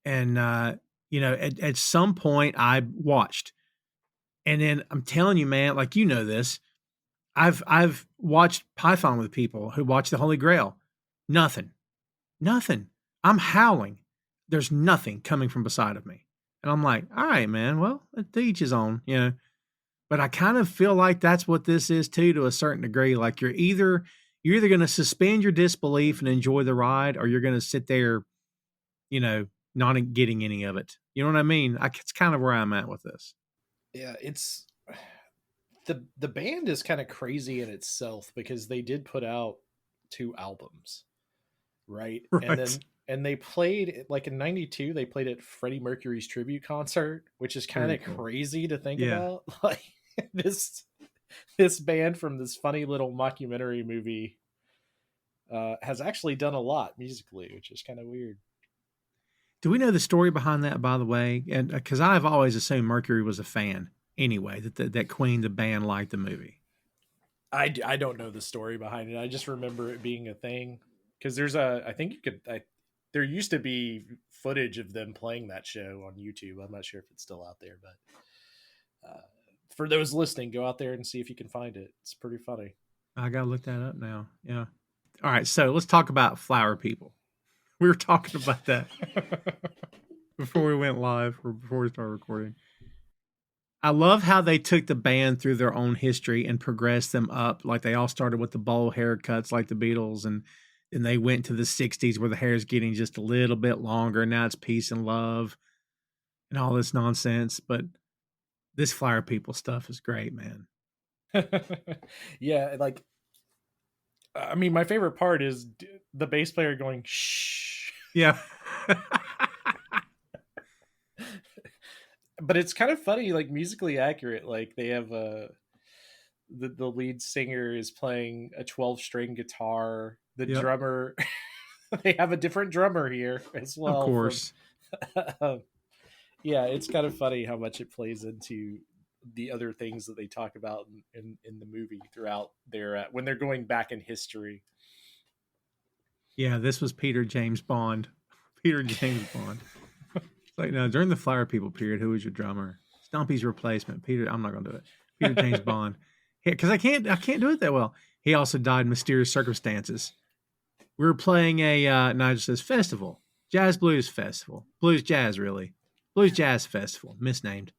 And, at some point I watched. And then I'm telling you, man, like, this, I've watched Python with people who watch the Holy Grail. Nothing. I'm howling. There's nothing coming from beside of me. And I'm like, all right, man, well, to each his own, But I kind of feel like that's what this is too, to a certain degree. Like, you're either going to suspend your disbelief and enjoy the ride, or you're going to sit there, not getting any of it. You know what I mean? It's kind of where I'm at with this. Yeah, it's the band is kind of crazy in itself, because they did put out 2 albums, right? And they played, like, in 92, they played at Freddie Mercury's tribute concert, which is kind of crazy to think about. Like, this band from this funny little mockumentary movie has actually done a lot musically, which is kind of weird. Do we know the story behind that, by the way? And because I've always assumed Mercury was a fan anyway, that Queen, the band, liked the movie. I don't know the story behind it. I just remember it being a thing, because there used to be footage of them playing that show on YouTube. I'm not sure if it's still out there, but for those listening, go out there and see if you can find it. It's pretty funny. I gotta look that up now. Yeah. All right, so let's talk about flower people. We were talking about that before we went live or before we started recording. I love how they took the band through their own history and progressed them up. Like they all started with the bowl haircuts like the Beatles, and then they went to the 60s where the hair is getting just a little bit longer. Now it's peace and love and all this nonsense. But this flower people stuff is great, man. Yeah, like, I mean, my favorite part is the bass player going, shh. Yeah. But it's kind of funny, like musically accurate. Like they have the lead singer is playing a 12-string guitar. The drummer, they have a different drummer here as well. Of course. Yeah, it's kind of funny how much it plays into the other things that they talk about in the movie throughout their when they're going back in history. Yeah, this was Peter James Bond. Peter James Bond. Like, now, during the flower people period, who was your drummer? Stumpy's replacement. Peter, I'm not going to do it. Peter James Bond. Because I can't do it that well. He also died in mysterious circumstances. We were playing a, Nigel says, festival. Jazz Blues Festival. Blues Jazz, really. Blues Jazz Festival. Misnamed.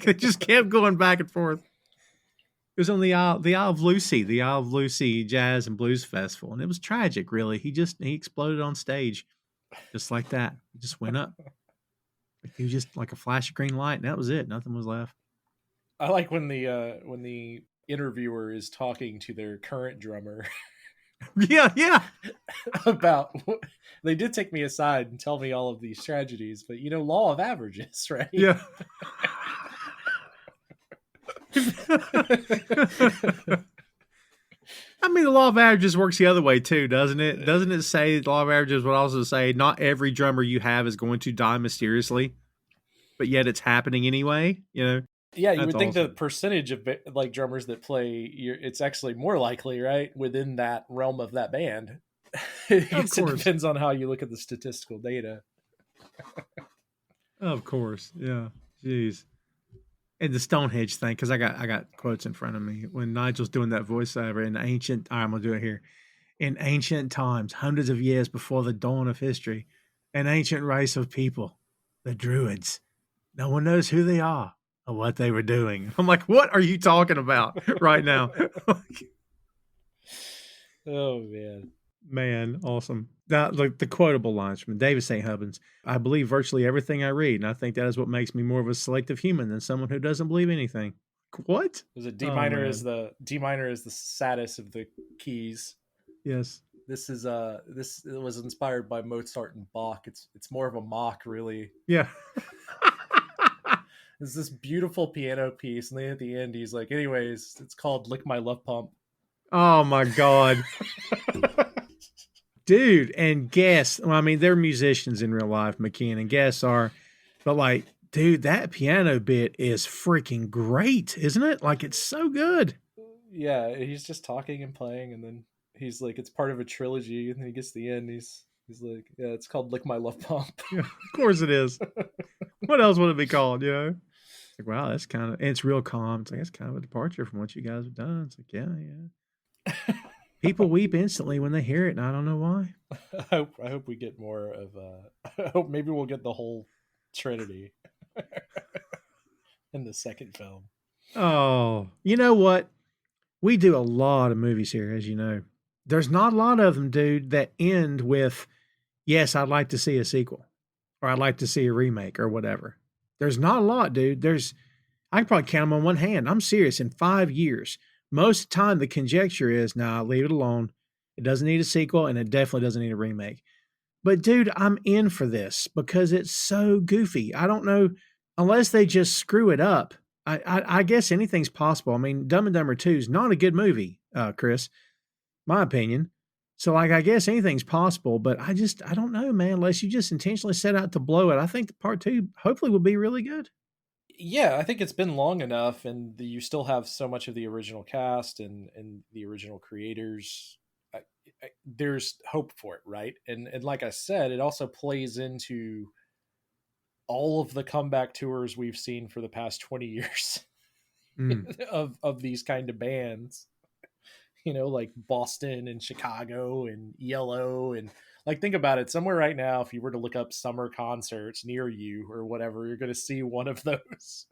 They just kept going back and forth. It was on the Isle of Lucy Jazz and Blues Festival. And it was tragic, really. He exploded on stage just like that. He just went up. He was just like a flash of green light, and that was it. Nothing was left. I like when the interviewer is talking to their current drummer. Yeah. About, they did take me aside and tell me all of these tragedies, but law of averages, right? Yeah. I mean, the law of averages works the other way too, doesn't it? Doesn't it say the law of averages would also say not every drummer you have is going to die mysteriously, but yet it's happening anyway? Yeah, you would think the percentage of like drummers that play, it's actually more likely, right, within that realm of that band. It depends on how you look at the statistical data. Of course, yeah. Jeez. And the Stonehenge thing, because I got quotes in front of me when Nigel's doing that voiceover in ancient. I'm gonna do it here. In ancient times, hundreds of years before the dawn of history, an ancient race of people, the Druids. No one knows who they are or what they were doing. I'm like, what are you talking about right now? Oh man, awesome. The quotable lines from David St. Hubbins. I believe virtually everything I read, and I think that is what makes me more of a selective human than someone who doesn't believe anything. What? Was it D minor is the saddest of the keys. Yes. This was inspired by Mozart and Bach. It's more of a mock, really. Yeah. It's this beautiful piano piece, and then at the end he's like, anyways, it's called Lick My Love Pump. Oh my God. Dude, and guests, well, I mean, they're musicians in real life, McKean, and guests are, but like, dude, that piano bit is freaking great, isn't it? Like, it's so good. Yeah, he's just talking and playing, and then he's like, it's part of a trilogy, and then he gets to the end, he's like, yeah, it's called Lick My Love Pump. Yeah, of course it is. What else would it be called, Like, wow, that's kind of, it's real calm. It's like, that's kind of a departure from what you guys have done. It's like, yeah. People weep instantly when they hear it, and I don't know why. I hope we get more of I hope maybe we'll get the whole Trinity in the second film. Oh, you know what? We do a lot of movies here, as you know. There's not a lot of them, dude, that end with, yes, I'd like to see a sequel, or I'd like to see a remake, or whatever. There's not a lot, dude. I can probably count them on one hand. I'm serious. In 5 years, most of the time, the conjecture is, nah, leave it alone. It doesn't need a sequel, and it definitely doesn't need a remake. But, dude, I'm in for this because it's so goofy. I don't know, unless they just screw it up. I guess anything's possible. I mean, Dumb and Dumber 2 is not a good movie, Chris, my opinion. So, like, I guess anything's possible, but I don't know, man, unless you just intentionally set out to blow it. I think the part 2 hopefully will be really good. Yeah, I think it's been long enough, and you still have so much of the original cast and the original creators. There's hope for it, right? And like I said, it also plays into all of the comeback tours we've seen for the past 20 years. of these kind of bands, like Boston and Chicago and ELO. And like, think about it, somewhere right now, if you were to look up summer concerts near you or whatever, you're going to see one of those.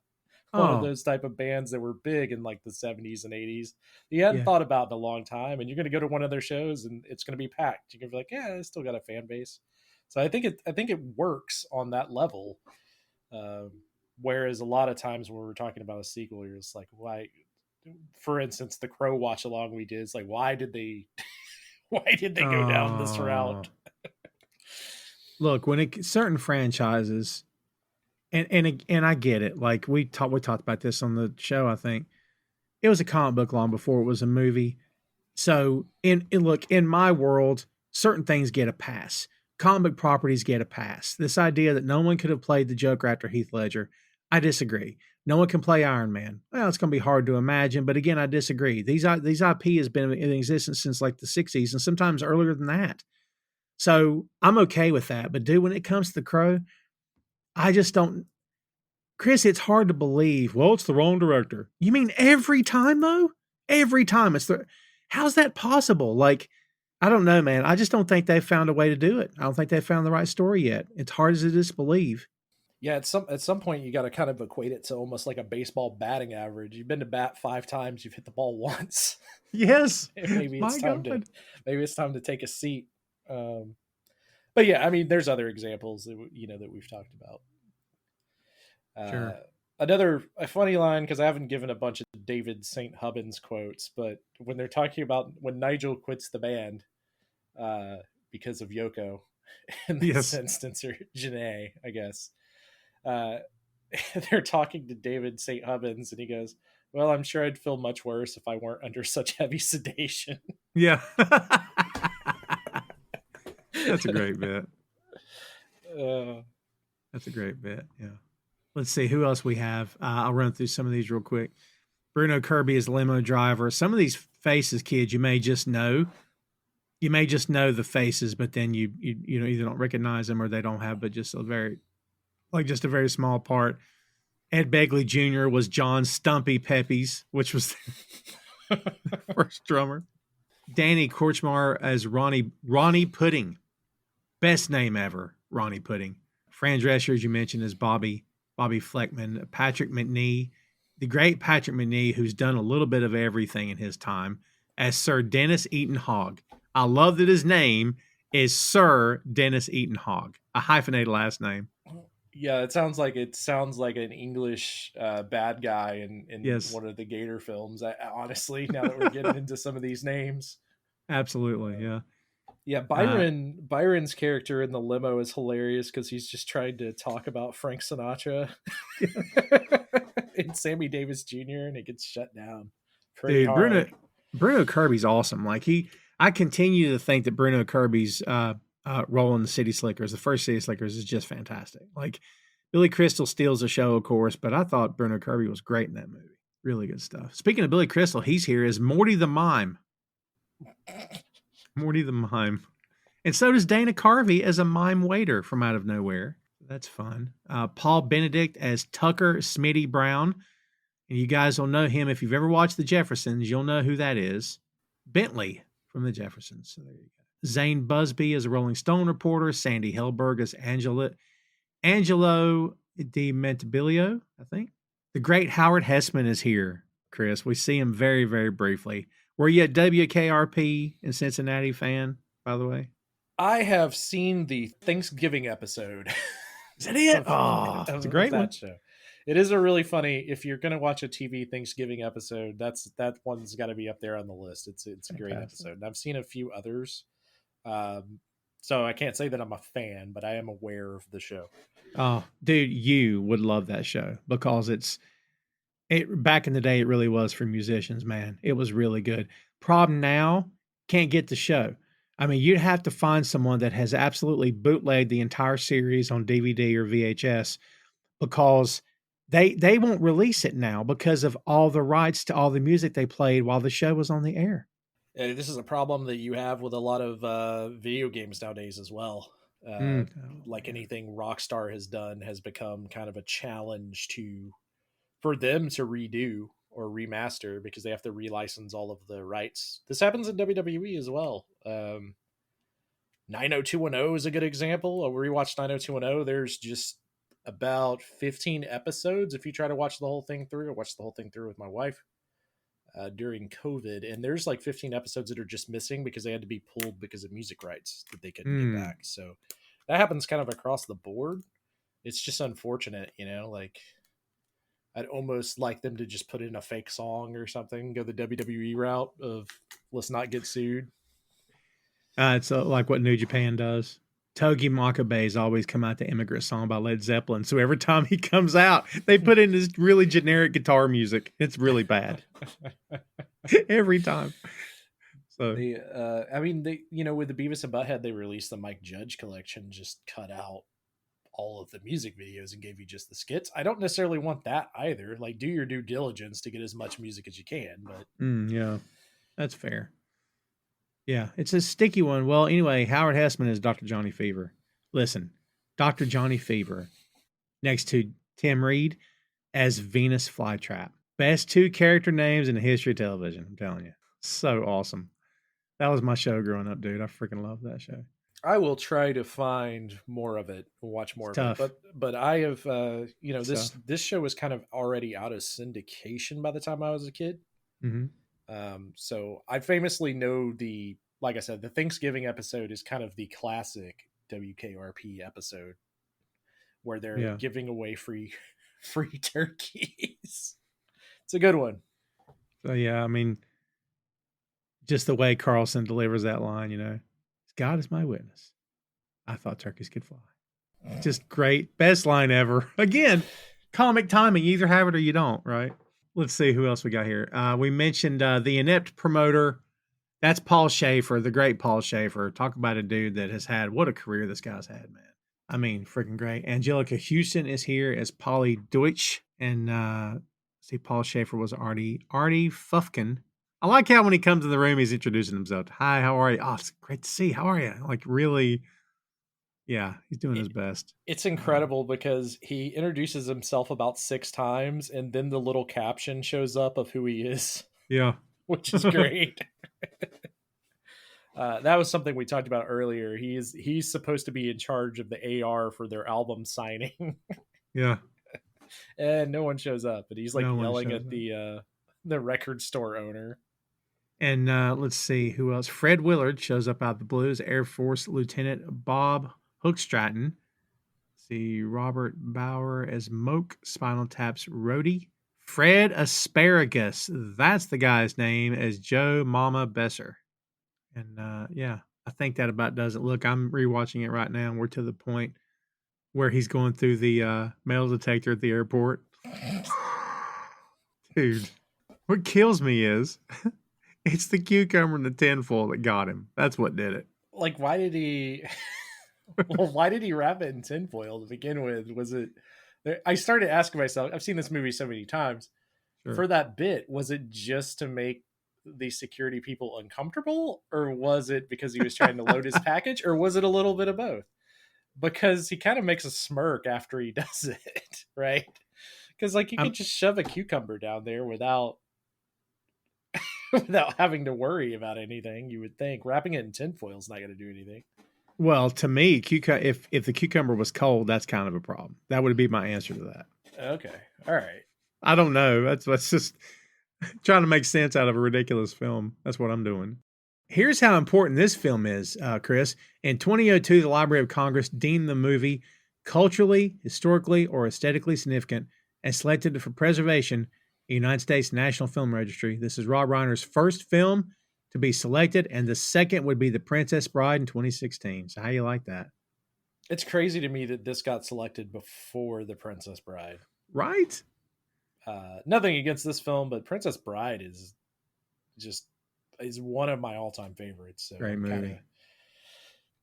One of Oh, those type of bands that were big in like the 70s and 80s you hadn't yeah. thought about in a long time, and you're going to go to one of their shows and it's going to be packed. You're going to be like, yeah, it's still got a fan base. So I think it works on that level. um, Whereas a lot of times when we're talking about a sequel, you're just like, why? For instance, the Crow watch along we did, it's like, why did they why did they go down this Oh. route? Look, when certain franchises, and I get it. Like we talked about this on the show. I think it was a comic book long before it was a movie. So look, in my world, certain things get a pass. Comic book properties get a pass. This idea that no one could have played the Joker after Heath Ledger, I disagree. No one can play Iron Man. Well, it's going to be hard to imagine, but again, I disagree. These IP has been in existence since like the 60s and sometimes earlier than that. So I'm okay with that. But dude, when it comes to the Crow, I just don't. Chris, it's hard to believe. Well, it's the wrong director. You mean every time though? Every time it's the. How's that possible? Like, I don't know, man. I just don't think they've found a way to do it. I don't think they've found the right story yet. It's hard as it is to believe. Yeah, at some point you got to kind of equate it to almost like a baseball batting average. You've been to bat 5 times, you've hit the ball once. Yes. maybe My it's time God. maybe it's time to take a seat. But yeah, I mean, there's other examples that that we've talked about. Sure. Another a funny line, because I haven't given a bunch of David St. Hubbins quotes, but when they're talking about when Nigel quits the band uh, because of Yoko, in this Yes. instance, or Janae, I guess, uh, they're talking to David St. Hubbins, and he goes, "Well, I'm sure I'd feel much worse if I weren't under such heavy sedation." Yeah. That's a great bit. Uh, That's a great bit. Yeah. Let's see who else we have. I'll run through some of these real quick. Bruno Kirby is limo driver. Some of these faces, kids, you may just know. You may just know the faces, but then you either don't recognize them or they don't have, but just just a very small part. Ed Begley Jr. was John Stumpy Peppies, which was the first drummer. Danny Korchmar as Ronnie Pudding. Best name ever, Ronnie Pudding. Fran Drescher, as you mentioned, is Bobby Fleckman. Patrick McNee, the great Patrick McNee, who's done a little bit of everything in his time, as Sir Dennis Eaton Hogg. I love that his name is Sir Dennis Eaton Hogg, a hyphenated last name. yeah, it sounds like an English bad guy in Yes. one of the Gator films. Honestly, now that we're getting into some of these names. Absolutely, yeah. Yeah, Byron's character in the limo is hilarious because he's just trying to talk about Frank Sinatra and Sammy Davis Jr. and it gets shut down pretty Dude, hard. Bruno Kirby's awesome. I continue to think that Bruno Kirby's role in the City Slickers, the first City Slickers, is just fantastic. Like, Billy Crystal steals the show, of course, but I thought Bruno Kirby was great in that movie. Really good stuff. Speaking of Billy Crystal, he's here as Morty the Mime. Morty the Mime. And so does Dana Carvey as a mime waiter from out of nowhere. That's fun. Paul Benedict as Tucker Smitty Brown. And you guys will know him if you've ever watched The Jeffersons. You'll know who that is. Bentley from The Jeffersons. So there you go. Zane Busby as a Rolling Stone reporter. Sandy Helberg as Angelo Di Mentabilio, I think. The great Howard Hessman is here, Chris. We see him very, very briefly. Were you a WKRP in Cincinnati fan, by the way? I have seen the Thanksgiving episode. Is that it? It's a great one. Show. It is a really funny. If you're going to watch a TV Thanksgiving episode, that one's got to be up there on the list. It's a great episode, and I've seen a few others. So I can't say that I'm a fan, but I am aware of the show. Oh, dude, you would love that show because back in the day, it really was for musicians, man. It was really good. Problem now, can't get the show. I mean, you'd have to find someone that has absolutely bootlegged the entire series on DVD or VHS because they won't release it now because of all the rights to all the music they played while the show was on the air. This is a problem that you have with a lot of video games nowadays as well. Like anything Rockstar has done has become kind of a challenge for them to redo or remaster because they have to relicense all of the rights. This happens in WWE as well. 90210 is a good example. We rewatched 90210. There's just about 15 episodes. If you try to watch the whole thing through, I watched the whole thing through with my wife during COVID, and there's like 15 episodes that are just missing because they had to be pulled because of music rights that they couldn't get back. So that happens kind of across the board. It's just unfortunate, like I'd almost like them to just put in a fake song or something, go the WWE route of let's not get sued. It's like what New Japan does. Togi Makabe's always come out the Immigrant Song by Led Zeppelin. So every time he comes out, they put in this really generic guitar music. It's really bad. Every time. So with the Beavis and Butthead, they released the Mike Judge collection, just cut out all of the music videos and gave you just the skits. I don't necessarily want that either. Like, do your due diligence to get as much music as you can. But yeah, that's fair. Yeah, it's a sticky one. Well, anyway, Howard Hessman is Dr. Johnny Fever. Listen, Dr. Johnny Fever next to Tim Reed as Venus Flytrap. Best 2 character names in the history of television. I'm telling you. So awesome. That was my show growing up, dude. I freaking love that show. I will try to find more of it, watch more of it. But I have, this show was kind of already out of syndication by the time I was a kid. Mm-hmm. So I famously know like I said, the Thanksgiving episode is kind of the classic WKRP episode where they're giving away free turkeys. It's a good one. So yeah, I mean, just the way Carlson delivers that line, God is my witness. I thought turkeys could fly. Just great. Best line ever. Again, comic timing. You either have it or you don't, right? Let's see who else we got here. We mentioned the inept promoter. That's Paul Schaefer, the great Paul Schaefer. Talk about a dude that has had, what a career this guy's had, man. I mean, freaking great. Angelica Houston is here as Polly Deutsch. And Paul Schaefer was Artie Fufkin. I like how when he comes in the room, he's introducing himself. Hi, how are you? Oh, it's great to see you. How are you? Like, really, yeah, he's doing his best. It's incredible because he introduces himself about 6 times, and then the little caption shows up of who he is. Yeah. Which is great. That was something we talked about earlier. He's supposed to be in charge of the AR for their album signing. Yeah. And no one shows up, but he's like yelling at the record store owner. And let's see who else. Fred Willard shows up out of the blues. Air Force Lieutenant Bob Hookstratton. See Robert Bauer as Moke, Spinal Tap's Rhodey. Fred Asparagus, that's the guy's name, as Joe Mama Besser. And I think that about does it. Look, I'm rewatching it right now, and we're to the point where he's going through the metal detector at the airport. Dude, what kills me is it's the cucumber and the tinfoil that got him. That's what did it. Like, why did he wrap it in tinfoil to begin with? Was it... I started asking myself, I've seen this movie so many times, for that bit, was it just to make the security people uncomfortable, or was it because he was trying to load his package, or was it a little bit of both? Because he kind of makes a smirk after he does it, right? Because like you could just shove a cucumber down there without having to worry about anything. You would think wrapping it in tinfoil is not going to do anything. Well, to me, if the cucumber was cold, that's kind of a problem. That would be my answer to that. Okay. All right. I don't know. That's just trying to make sense out of a ridiculous film. That's what I'm doing. Here's how important this film is, Chris. In 2002, the Library of Congress deemed the movie culturally, historically, or aesthetically significant and selected it for preservation in the United States National Film Registry. This is Rob Reiner's first film to be selected, and the second would be The Princess Bride in 2016. So how you like that? It's crazy to me that this got selected before The Princess Bride. Right? Nothing against this film, but Princess Bride is one of my all-time favorites. So great movie.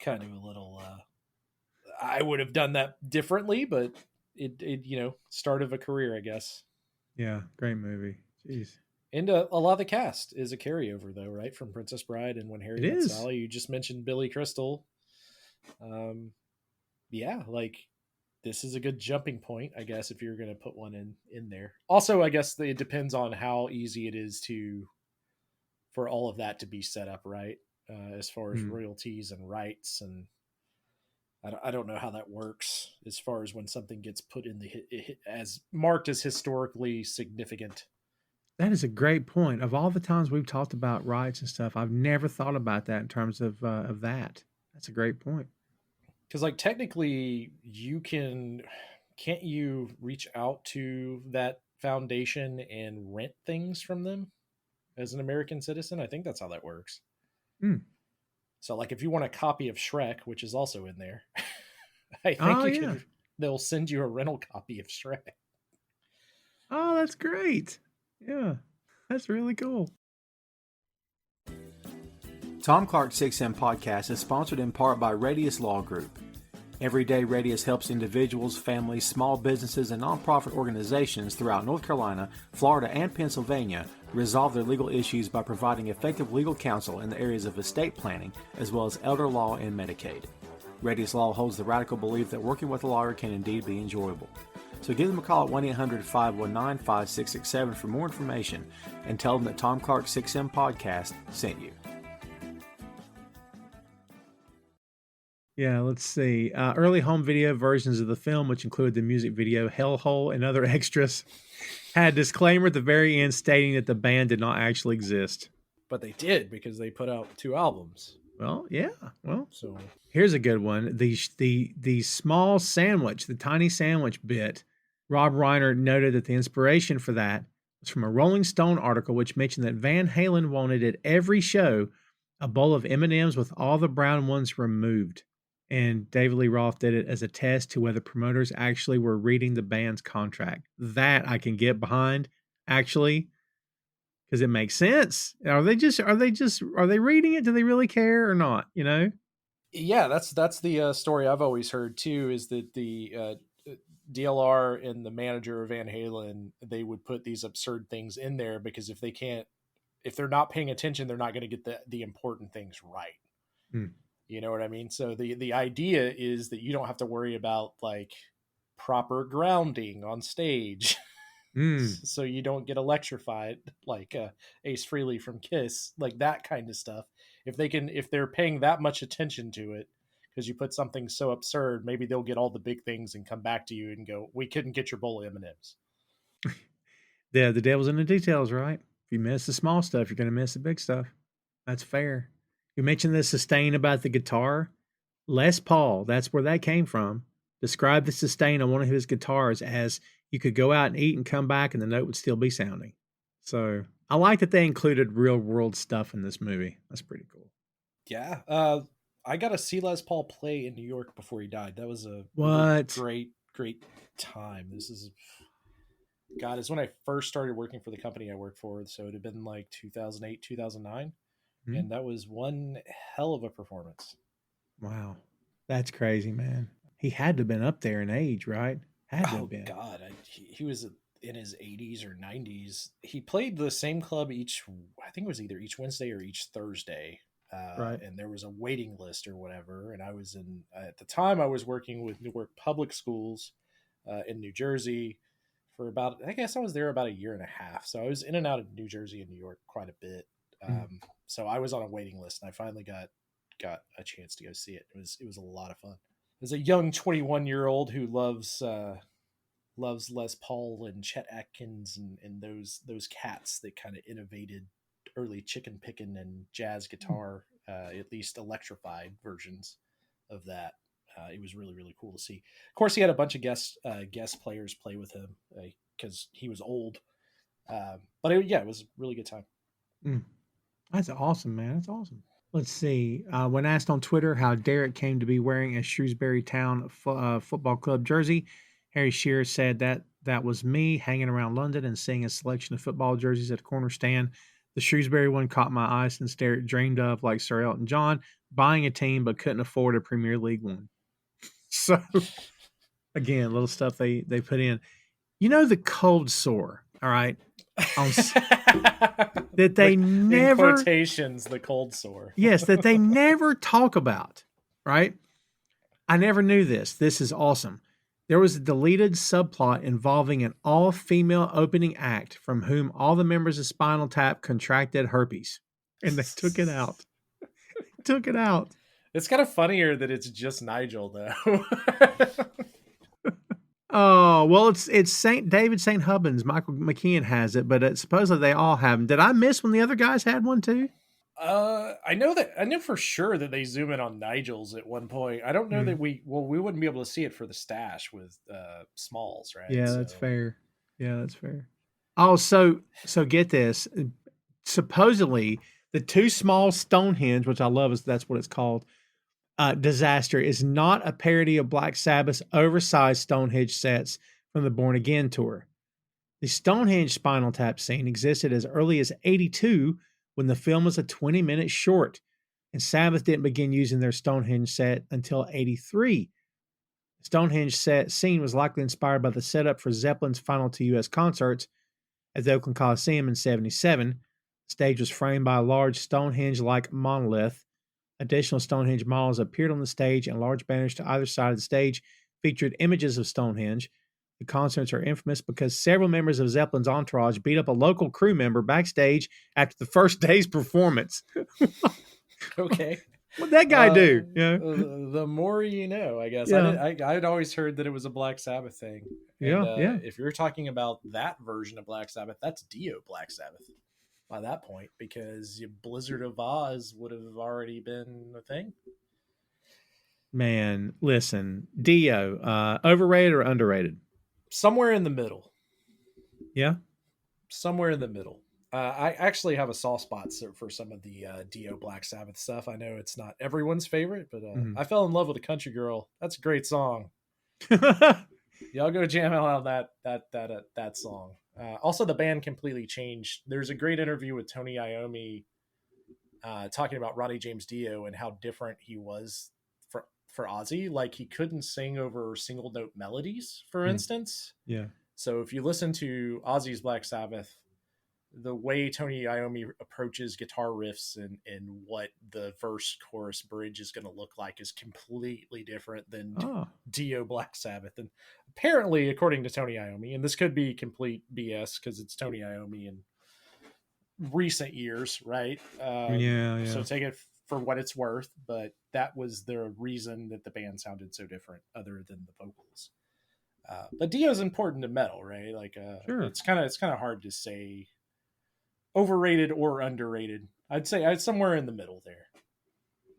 Kind of a little... I would have done that differently, but it start of a career, I guess. Yeah, great movie. Jeez. And a lot of the cast is a carryover, though, right? From Princess Bride and When Harry Met Sally. You just mentioned Billy Crystal. Yeah, like this is a good jumping point, I guess, if you're going to put one in there. Also, I guess it depends on how easy it is for all of that to be set up right, as far as royalties and rights, and I don't know how that works as far as when something gets put in as marked as historically significant. That is a great point. Of all the times we've talked about rights and stuff, I've never thought about that in terms of that. That's a great point. Because like technically, can't you reach out to that foundation and rent things from them as an American citizen? I think that's how that works. So like if you want a copy of Shrek, which is also in there, I think they'll send you a rental copy of Shrek. Oh, that's great. Yeah, that's really cool. Tom Clark's 6M podcast is sponsored in part by Radius Law Group. Every day, Radius helps individuals, families, small businesses, and nonprofit organizations throughout North Carolina, Florida, and Pennsylvania resolve their legal issues by providing effective legal counsel in the areas of estate planning, as well as elder law and Medicaid. Radius Law holds the radical belief that working with a lawyer can indeed be enjoyable. So give them a call at 1-800-519-5667 for more information and tell them that Tom Clark's 6M podcast sent you. Yeah, let's see. Early home video versions of the film, which include the music video Hellhole and other extras, had a disclaimer at the very end stating that the band did not actually exist. But they did, because they put out 2 albums. Well, yeah. Well, so here's a good one. The small sandwich, the tiny sandwich bit, Rob Reiner noted that the inspiration for that was from a Rolling Stone article which mentioned that Van Halen wanted at every show a bowl of M&Ms with all the brown ones removed. And David Lee Roth did it as a test to whether promoters actually were reading the band's contract. That I can get behind, actually, because it makes sense. Are they reading it? Do they really care or not? You know? Yeah, that's the story I've always heard too. Is that the DLR and the manager of Van Halen, they would put these absurd things in there because if they're not paying attention, they're not going to get the important things right. You know what I mean? So the idea is that you don't have to worry about like proper grounding on stage. So you don't get electrified like Ace Frehley from Kiss, like that kind of stuff. If they're paying that much attention to it, because you put something so absurd, maybe they'll get all the big things and come back to you and go, we couldn't get your bowl of M&Ms. Yeah, the devil's in the details, right? If you miss the small stuff, you're going to miss the big stuff. That's fair. You mentioned the sustain about the guitar. Les Paul, that's where that came from, described the sustain on one of his guitars as you could go out and eat and come back and the note would still be sounding. So I like that they included real world stuff in this movie. That's pretty cool. Yeah. I got to see Les Paul play in New York before he died. That was a really great time. It's when I first started working for the company I worked for. So it'd have been like 2008, 2009. And that was one hell of a performance. Wow. That's crazy, man. He had to have been up there in age, right? Had to have been. God. He was in his 80s or 90s. He played the same club I think it was either each Wednesday or each Thursday. Right. And there was a waiting list or whatever. And I was at the time I was working with Newark Public Schools in New Jersey for I guess I was there about a year and a half. So I was in and out of New Jersey and New York quite a bit. So I was on a waiting list and I finally got a chance to go see it. It was a lot of fun. As a young 21-year-old who loves Les Paul and Chet Atkins and those cats that kind of innovated early chicken picking and jazz guitar, at least electrified versions of that. It was really, really cool to see. Of course, he had a bunch of guest players play with him because he was old. But it was a really good time. That's awesome, man. That's awesome. Let's see. When asked on Twitter how Derek came to be wearing a Shrewsbury Town Football Club jersey, Harry Shearer said that was me hanging around London and seeing a selection of football jerseys at a corner stand. The Shrewsbury one caught my eye since Derek dreamed of, like Sir Elton John, buying a team but couldn't afford a Premier League one. So, again, little stuff they put in. You know the cold sore, all right? That they never... In quotations, the cold sore. Yes, that they never talk about, right? I never knew this. This is awesome. There was a deleted subplot involving an all-female opening act from whom all the members of Spinal Tap contracted herpes. And they took it out. Took it out. It's kind of funnier that it's just Nigel, though. Oh, well, it's St. David St. Hubbins. Michael McKeon has it, but supposedly they all have them. Did I miss when the other guys had one too? I know for sure that they zoom in on Nigel's at one point. I don't know that we wouldn't be able to see it for the stash with Smalls, right? Yeah, that's fair. Yeah, that's fair. Oh, so get this. Supposedly, the two small Stonehenge, which I love, that's what it's called. Disaster is not a parody of Black Sabbath's oversized Stonehenge sets from the Born Again tour. The Stonehenge Spinal Tap scene existed as early as '82 when the film was a 20-minute short, and Sabbath didn't begin using their Stonehenge set until '83. The Stonehenge set scene was likely inspired by the setup for Zeppelin's final two U.S. concerts at the Oakland Coliseum in '77. The stage was framed by a large Stonehenge-like monolith. Additional Stonehenge models appeared on the stage, and large banners to either side of the stage featured images of Stonehenge. The concerts are infamous because several members of Zeppelin's entourage beat up a local crew member backstage after the first day's performance. Okay. What'd that guy do? Yeah. The more you know, I guess. Yeah. I'd always heard that it was a Black Sabbath thing. And, Yeah. If you're talking about that version of Black Sabbath, that's Dio Black Sabbath by that point, because Blizzard of Oz would have already been a thing. Man, listen, Dio, overrated or underrated? Somewhere in the middle. Yeah. Somewhere in the middle. I actually have a soft spot for some of the Dio Black Sabbath stuff. I know it's not everyone's favorite, but I fell in love with a country girl. That's a great song. Y'all go jam out that song. Also, the band completely changed. There's a great interview with Tony Iommi talking about Ronnie James Dio and how different he was for Ozzy. Like, he couldn't sing over single note melodies, for instance. Yeah. So if you listen to Ozzy's Black Sabbath, the way Tony Iommi approaches guitar riffs and what the verse, chorus, bridge is going to look like is completely different than Dio Black Sabbath. And apparently, according to Tony Iommi, and this could be complete BS because it's Tony Iommi in recent years, right? Yeah. So take it for what it's worth, but that was the reason that the band sounded so different, other than the vocals. But Dio's important to metal, right? Like, sure. It's kind of hard to say overrated or underrated. I'd say somewhere in the middle there.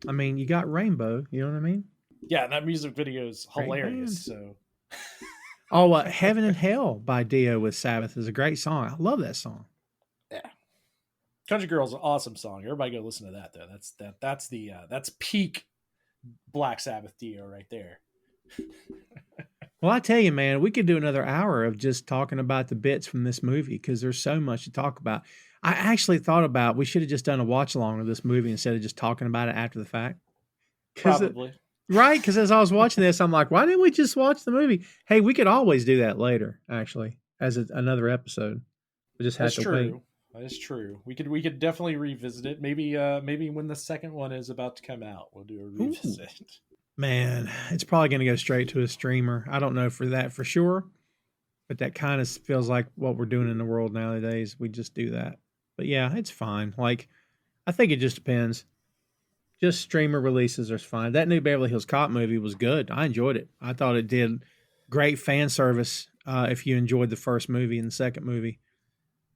I mean, you got Rainbow, you know what I mean? Yeah, that music video is hilarious. So, Heaven and Hell by Dio with Sabbath is a great song. I love that song. Yeah, Country Girl's an awesome song. Everybody go listen to that though. That's peak Black Sabbath Dio right there. Well, I tell you, man, we could do another hour of just talking about the bits from this movie because there's so much to talk about. I actually thought about we should have just done a watch along of this movie instead of just talking about it after the fact. Probably. Right? Because as I was watching this, I'm like, why didn't we just watch the movie? Hey, we could always do that later, actually, as another episode. We just had to wait. That is true. We could definitely revisit it. Maybe when the second one is about to come out, we'll do a revisit. Ooh. Man, it's probably going to go straight to a streamer. I don't know for that for sure, but that kind of feels like what we're doing in the world nowadays. We just do that. But yeah, it's fine. Like, I think it just depends. Just streamer releases are fine. That new Beverly Hills Cop movie was good. I enjoyed it. I thought it did great fan service if you enjoyed the first movie and the second movie.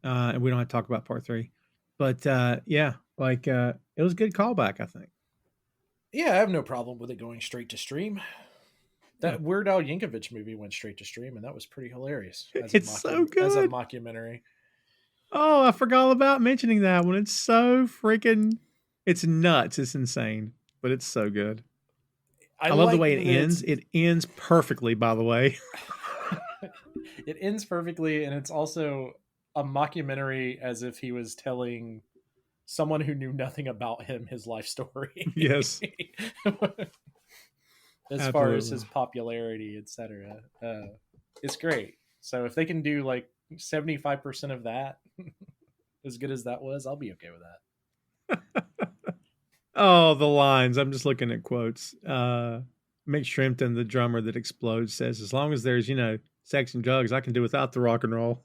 And we don't have to talk about part 3. But yeah, like it was a good callback, I think. Yeah, I have no problem with it going straight to stream. That Weird Al Yankovic movie went straight to stream, and that was pretty hilarious. It's so good. As a mockumentary. Oh, I forgot all about mentioning that one. It's so freaking... It's nuts. It's insane, but it's so good. I love the way it ends. It ends perfectly, by the way. It ends perfectly, and it's also a mockumentary as if he was telling someone who knew nothing about him his life story. Yes. As far as his popularity, etc. It's great. So if they can do like 75% of that, as good as that was, I'll be okay with that. Oh, the lines. I'm just looking at quotes. Mick Shrimpton, the drummer that explodes, says, as long as there's, sex and drugs, I can do without the rock and roll.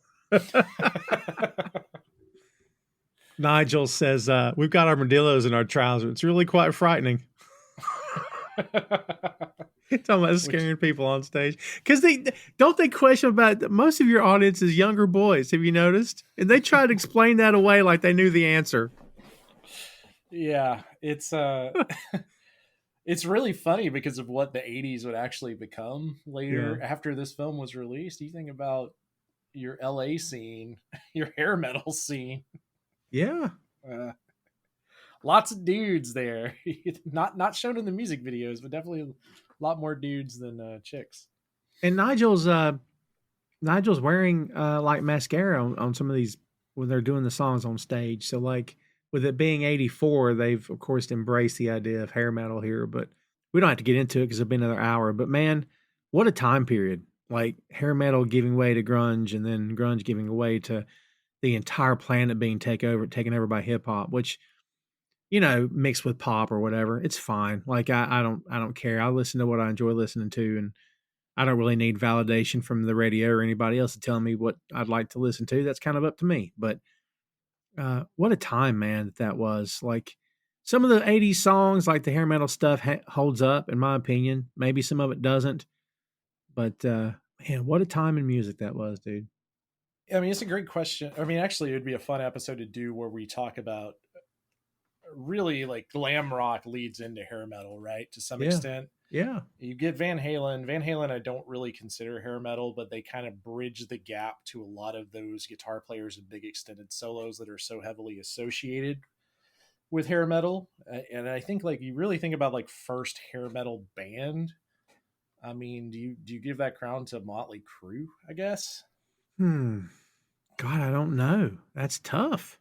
Nigel says, we've got armadillos in our trousers. It's really quite frightening. Talking about scaring people on stage. Because they question about most of your audience is younger boys, have you noticed? And they try to explain that away like they knew the answer. Yeah, it's it's really funny because of what the 80s would actually become later after this film was released. You think about your LA scene, your hair metal scene. Yeah. Lots of dudes there. not shown in the music videos, but definitely a lot more dudes than chicks. And Nigel's wearing like mascara on some of these when they're doing the songs on stage. So like with it being 84, they've of course embraced the idea of hair metal here, but we don't have to get into it because it'll be another hour. But man, what a time period. Like hair metal giving way to grunge and then grunge giving way to the entire planet being taken over by hip hop, which, mixed with pop or whatever. It's fine. Like I don't care. I listen to what I enjoy listening to, and I don't really need validation from the radio or anybody else to tell me what I'd like to listen to. That's kind of up to me. But what a time, man, that was. Like some of the 80s songs, like the hair metal stuff holds up, in my opinion. Maybe some of it doesn't. But man, what a time in music that was, dude. I mean, it's a great question. I mean, actually, it would be a fun episode to do where we talk about really like glam rock leads into hair metal, right? To some extent. Yeah. You get Van Halen. Van Halen, I don't really consider hair metal, but they kind of bridge the gap to a lot of those guitar players and big extended solos that are so heavily associated with hair metal. And I think like you really think about like first hair metal band. I mean, do you give that crown to Motley Crue, I guess? God, I don't know. That's tough.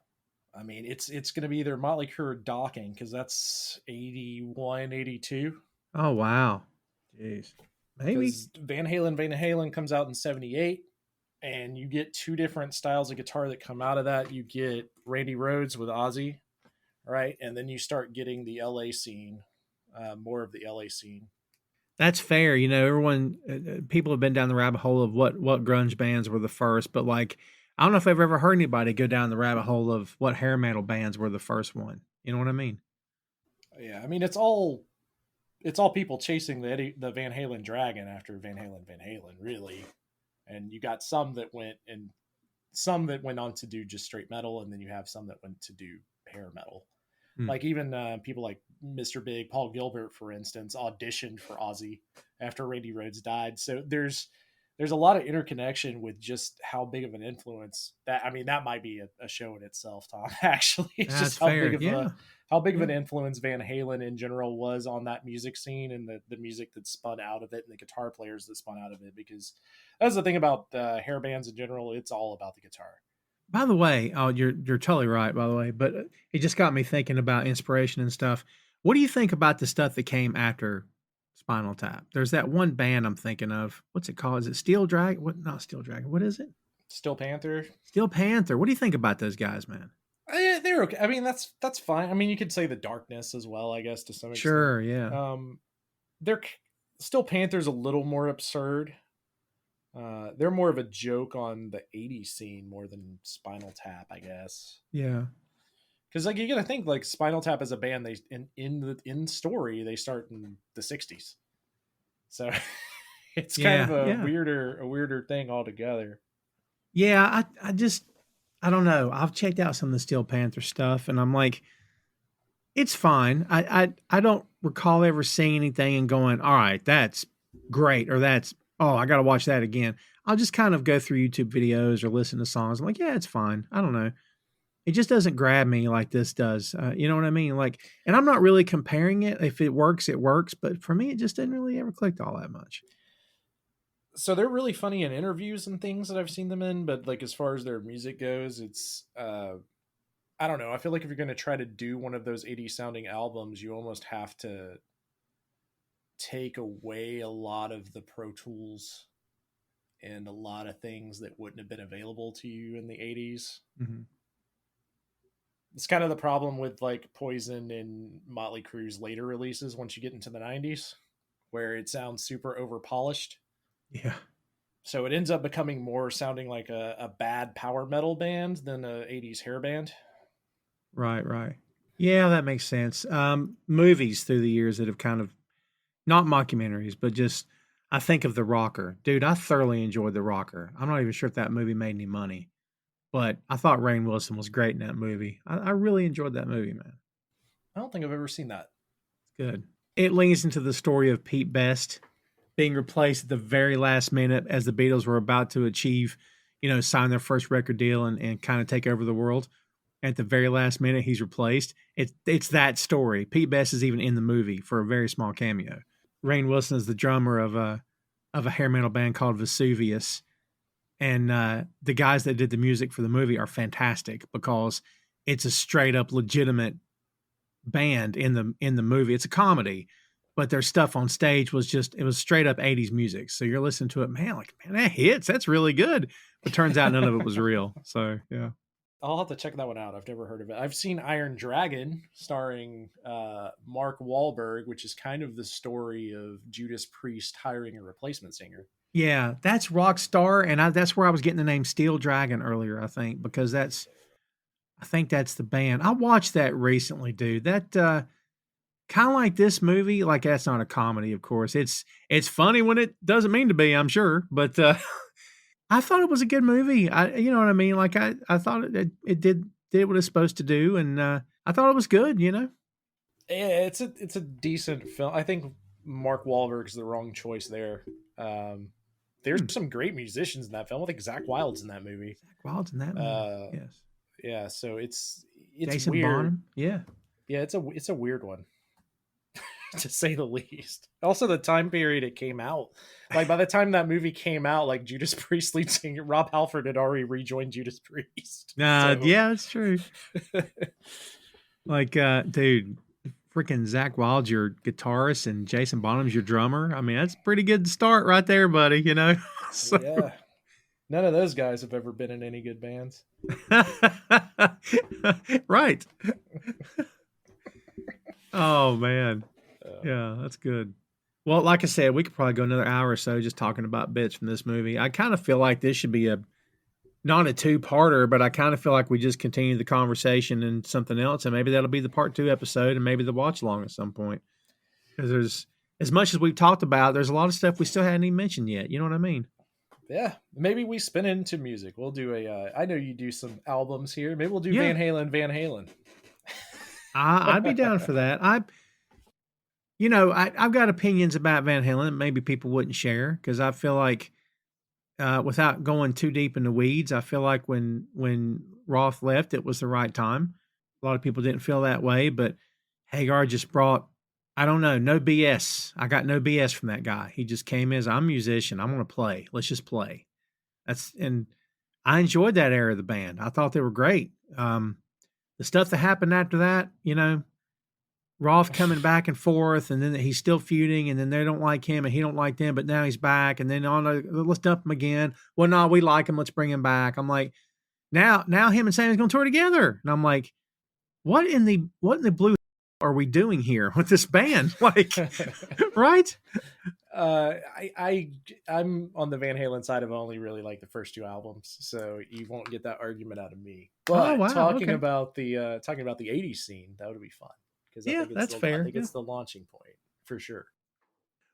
I mean, it's going to be either Motley Crue or Docking because that's 81, 82. Oh, wow. Jeez. Maybe. Van Halen comes out in 78, and you get two different styles of guitar that come out of that. You get Randy Rhoads with Ozzy, right? And then you start getting the LA scene, more of the LA scene. That's fair. Everyone, people have been down the rabbit hole of what grunge bands were the first, but like, I don't know if I've ever heard anybody go down the rabbit hole of what hair metal bands were the first one. You know what I mean? Yeah. I mean, it's all people chasing the Van Halen dragon after Van Halen, really. And you got some that went on to do just straight metal. And then you have some that went to do hair metal. Like even people like Mr. Big, Paul Gilbert, for instance, auditioned for Ozzy after Randy Rhoads died. So there's a lot of interconnection with just how big of an influence that might be a show in itself, Tom. Actually, it's That's just how fair. big of an influence Van Halen in general was on that music scene and the music that spun out of it and the guitar players that spun out of it. Because that's the thing about hair bands in general; it's all about the guitar. By the way, you're totally right, by the way, but it just got me thinking about inspiration and stuff. What do you think about the stuff that came after Spinal Tap? There's that one band I'm thinking of. What's it called? Is it Steel Dragon? What? Not Steel Dragon. What is it? Steel Panther. Steel Panther. What do you think about those guys, man? They're okay. I mean, that's fine. I mean, you could say the Darkness as well, I guess, to some extent. Sure, yeah. They're Steel Panther's a little more absurd. They're more of a joke on the 80s scene more than Spinal Tap, I guess. Yeah. Because like you gotta think like Spinal Tap as a band, they in story they start in the 60s, so it's kind of a weirder thing altogether. Yeah, I don't know. I've checked out some of the Steel Panther stuff, and I'm like, it's fine. I don't recall ever seeing anything and going, all right, that's great, or that's I got to watch that again. I'll just kind of go through YouTube videos or listen to songs. I'm like, yeah, it's fine. I don't know. It just doesn't grab me like this does. You know what I mean? Like, and I'm not really comparing it. If it works, it works. But for me, it just didn't really ever click all that much. So they're really funny in interviews and things that I've seen them in. But like, as far as their music goes, it's, I don't know. I feel like if you're going to try to do one of those 80s sounding albums, you almost have to take away a lot of the Pro Tools and a lot of things that wouldn't have been available to you in the 80s. Mm-hmm. It's kind of the problem with like Poison and Motley Crue's later releases once you get into the 90s. where it sounds super over polished. Yeah. So it ends up becoming more sounding like a bad power metal band than a 80s hair band. Right, right. Yeah, that makes sense. Movies through the years that have kind of not mockumentaries, but just I think of The Rocker. Dude, I thoroughly enjoyed The Rocker. I'm not even sure if that movie made any money, but I thought Rainn Wilson was great in that movie. I really enjoyed that movie, man. I don't think I've ever seen that. It's good. It leans into the story of Pete Best being replaced at the very last minute as the Beatles were about to achieve, sign their first record deal and kind of take over the world. At the very last minute, he's replaced. It's that story. Pete Best is even in the movie for a very small cameo. Rainn Wilson is the drummer of a hair metal band called Vesuvius, and the guys that did the music for the movie are fantastic because it's a straight up legitimate band in the movie. It's a comedy, but their stuff on stage was straight up 80s music. So you're listening to it, man, that hits. That's really good. But turns out none of it was real. So yeah. I'll have to check that one out. I've never heard of it. I've seen Iron Dragon starring Mark Wahlberg, which is kind of the story of Judas Priest hiring a replacement singer. Yeah, that's Rockstar, and that's where I was getting the name Steel Dragon earlier, I think, because I think that's the band. I watched that recently, dude. That kind of like this movie, like that's not a comedy, of course. It's funny when it doesn't mean to be, I'm sure, but I thought it was a good movie. You know what I mean? Like I thought it did what it's supposed to do, and I thought it was good. Yeah, it's a decent film. I think Mark Wahlberg's the wrong choice there. There's some great musicians in that film. I think Zach Wilde's in that movie. Zach Wilde's in that movie. Yes. Yeah, so it's Jason weird. Bonham. Yeah. Yeah, it's a weird one, to say the least. Also, the time period it came out. Like by the time that movie came out, like Judas Priest lead singer Rob Halford had already rejoined Judas Priest. Yeah, that's true. Like, dude, freaking Zach Wilde's your guitarist and Jason Bonham's your drummer. I mean, that's a pretty good start right there, buddy. So. Yeah. None of those guys have ever been in any good bands. Right. Oh man. Yeah, that's good. Well, like I said, we could probably go another hour or so just talking about bits from this movie. I kind of feel like this should be not a two-parter, but I kind of feel like we just continue the conversation and something else, and maybe that'll be the part 2 episode and maybe the watch along at some point. Because there's, as much as we've talked about, there's a lot of stuff we still hadn't even mentioned yet. You know what I mean? Yeah, maybe we spin into music. We'll do I know you do some albums here. Maybe we'll do Van Halen. I'd be down for that. I've got opinions about Van Halen that maybe people wouldn't share because I feel like, without going too deep in the weeds, I feel like when Roth left, it was the right time. A lot of people didn't feel that way, but Hagar just brought, I don't know, no BS. I got no BS from that guy. He just came as, I'm a musician. I'm going to play. Let's just play. And I enjoyed that era of the band. I thought they were great. The stuff that happened after that, Roth coming back and forth, and then he's still feuding, and then they don't like him, and he don't like them, but now he's back, and then let's dump him again. Well, no, we like him. Let's bring him back. I'm like, now him and Sammy's going to tour together, and I'm like, what in the blue are we doing here with this band? Like, right? I'm on the Van Halen side. I've only really liked the first 2 albums, so you won't get that argument out of me. But talking about the 80s scene, that would be fun. Yeah, that's fair. I think it's the launching point for sure.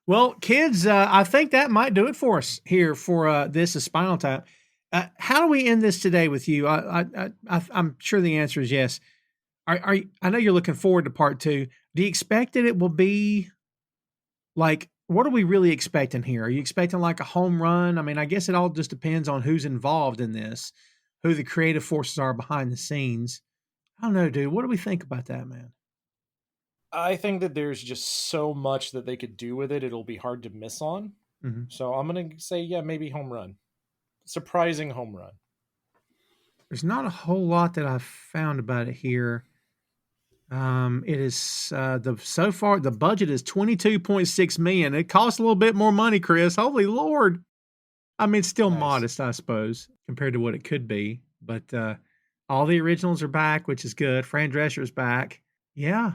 Well, kids, I think that might do it for us here for this is Spinal Tap. How do we end this today with you? I'm sure the answer is yes. I know you're looking forward to part 2. Do you expect that it will be like, what are we really expecting here? Are you expecting like a home run? I mean, I guess it all just depends on who's involved in this, who the creative forces are behind the scenes. I don't know, dude. What do we think about that, man? I think that there's just so much that they could do with it. It'll be hard to miss on. Mm-hmm. So I'm going to say, yeah, maybe home run. Surprising home run. There's not a whole lot that I've found about it here. It is so far the budget is $22.6 million. It costs a little bit more money, Chris. Holy Lord! I mean, it's still modest, I suppose, compared to what it could be. But all the originals are back, which is good. Fran Drescher's back. Yeah.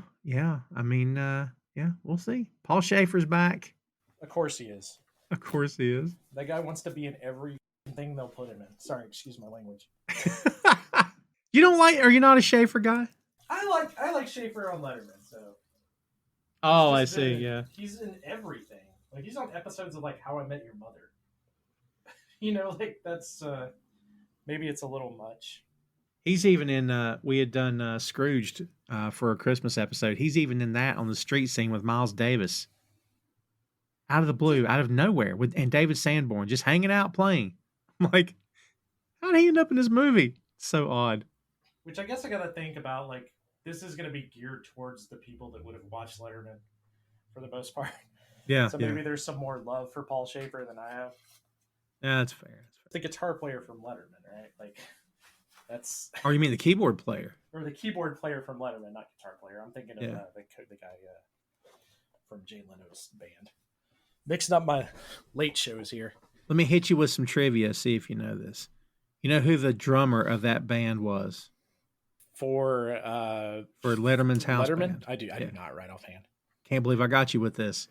I mean, yeah, we'll see. Paul Schaefer's back. Of course he is. Of course he is. That guy wants to be in every thing they'll put him in. Sorry, excuse my language. You don't like? Are you not a Schaefer guy? I like Schaefer on Letterman. So. Oh, I see. Yeah. He's in everything. Like he's on episodes of like How I Met Your Mother. You know, like that's maybe it's a little much. He's even in. We had done Scrooged for a Christmas episode. He's even in that on the street scene with Miles Davis. Out of the blue, out of nowhere, and David Sanborn just hanging out playing. I'm like, how did he end up in this movie? So odd. Which I guess I got to think about. Like, this is going to be geared towards the people that would have watched Letterman for the most part. Yeah. So maybe there's some more love for Paul Schaefer than I have. Yeah, that's fair. The guitar player from Letterman, right? Like, that's. Oh, you mean the keyboard player? Or the keyboard player from Letterman, not guitar player. I'm thinking of the guy from Jay Leno's band. Mixing up my late shows here. Let me hit you with some trivia, see if you know this. You know who the drummer of that band was? For Letterman's house band. I do not right offhand. Can't believe I got you with this.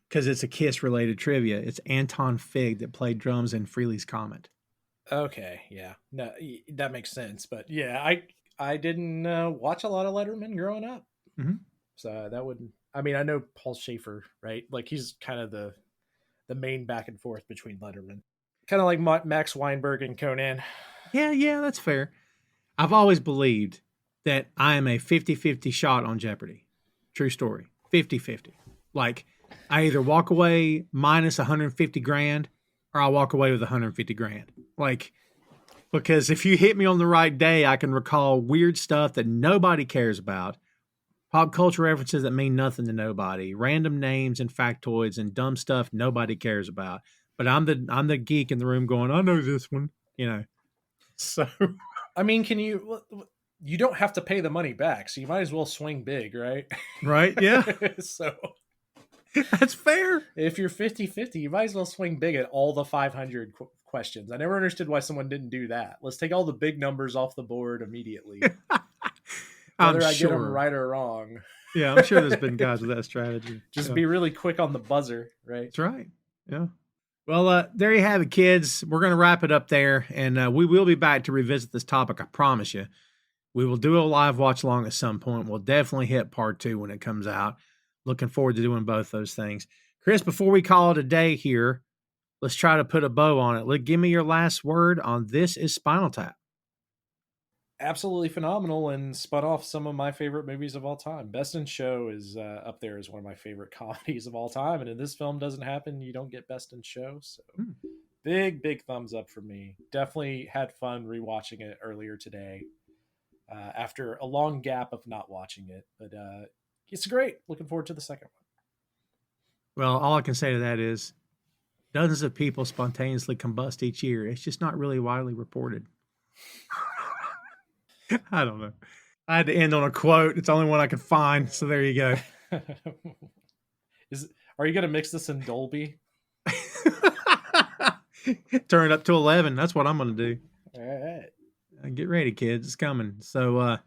Because it's a Kiss-related trivia. It's Anton Fig that played drums in Frehley's Comet. Okay, yeah. No, that makes sense. But yeah, I didn't watch a lot of Letterman growing up. Mm-hmm. So that wouldn't... I mean, I know Paul Schaefer, right? Like, he's kind of the main back and forth between Letterman. Kind of like Max Weinberg and Conan. Yeah, that's fair. I've always believed that I am a 50-50 shot on Jeopardy. True story. 50-50. Like, I either walk away minus 150 grand or I walk away with 150 grand. Like, because if you hit me on the right day, I can recall weird stuff that nobody cares about. Pop culture references that mean nothing to nobody, random names and factoids and dumb stuff nobody cares about. But I'm the geek in the room going, I know this one, you know. So, I mean, you don't have to pay the money back, so you might as well swing big, right? Right? Yeah. So that's fair. If you're 50-50, you might as well swing big at all the 500 questions. I never understood why someone didn't do that. Let's take all the big numbers off the board immediately. Whether I get them right or wrong. Yeah, I'm sure there's been guys with that strategy. Just be really quick on the buzzer, right? That's right. Yeah. Well, there you have it, kids. We're going to wrap it up there, and we will be back to revisit this topic, I promise you. We will do a live watch along at some point. We'll definitely hit part 2 when it comes out. Looking forward to doing both those things. Chris, before we call it a day here, let's try to put a bow on it. Give me your last word on This Is Spinal Tap. Absolutely phenomenal and spun off some of my favorite movies of all time. Best in Show is up there as one of my favorite comedies of all time. And if this film doesn't happen, you don't get Best in Show. So big thumbs up for me. Definitely had fun rewatching it earlier today after a long gap of not watching it. But it's great. Looking forward to the second one. Well, all I can say to that is dozens of people spontaneously combust each year. It's just not really widely reported. I don't know. I had to end on a quote. It's the only one I could find. So there you go. Are you going to mix this in Dolby? Turn it up to 11. That's what I'm going to do. All right. Get ready, kids. It's coming. So,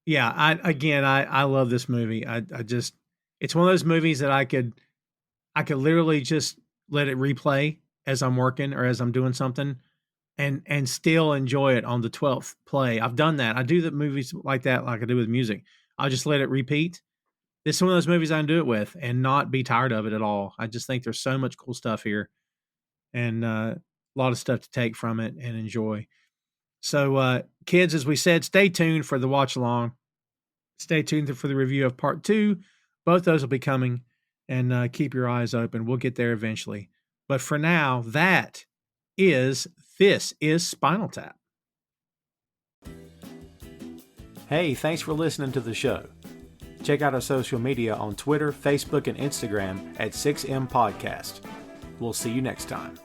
yeah, I love this movie. It's one of those movies that I could literally just let it replay as I'm working or as I'm doing something. And still enjoy it on the 12th play. I've done that. I do the movies like that, like I do with music. I'll just let it repeat. This is one of those movies I can do it with and not be tired of it at all. I just think there's so much cool stuff here and a lot of stuff to take from it and enjoy. So, kids, as we said, stay tuned for the watch along. Stay tuned for the review of part 2. Both those will be coming, and keep your eyes open. We'll get there eventually. But for now, This is Spinal Tap. Hey, thanks for listening to the show. Check out our social media on Twitter, Facebook, and Instagram at 6M Podcast. We'll see you next time.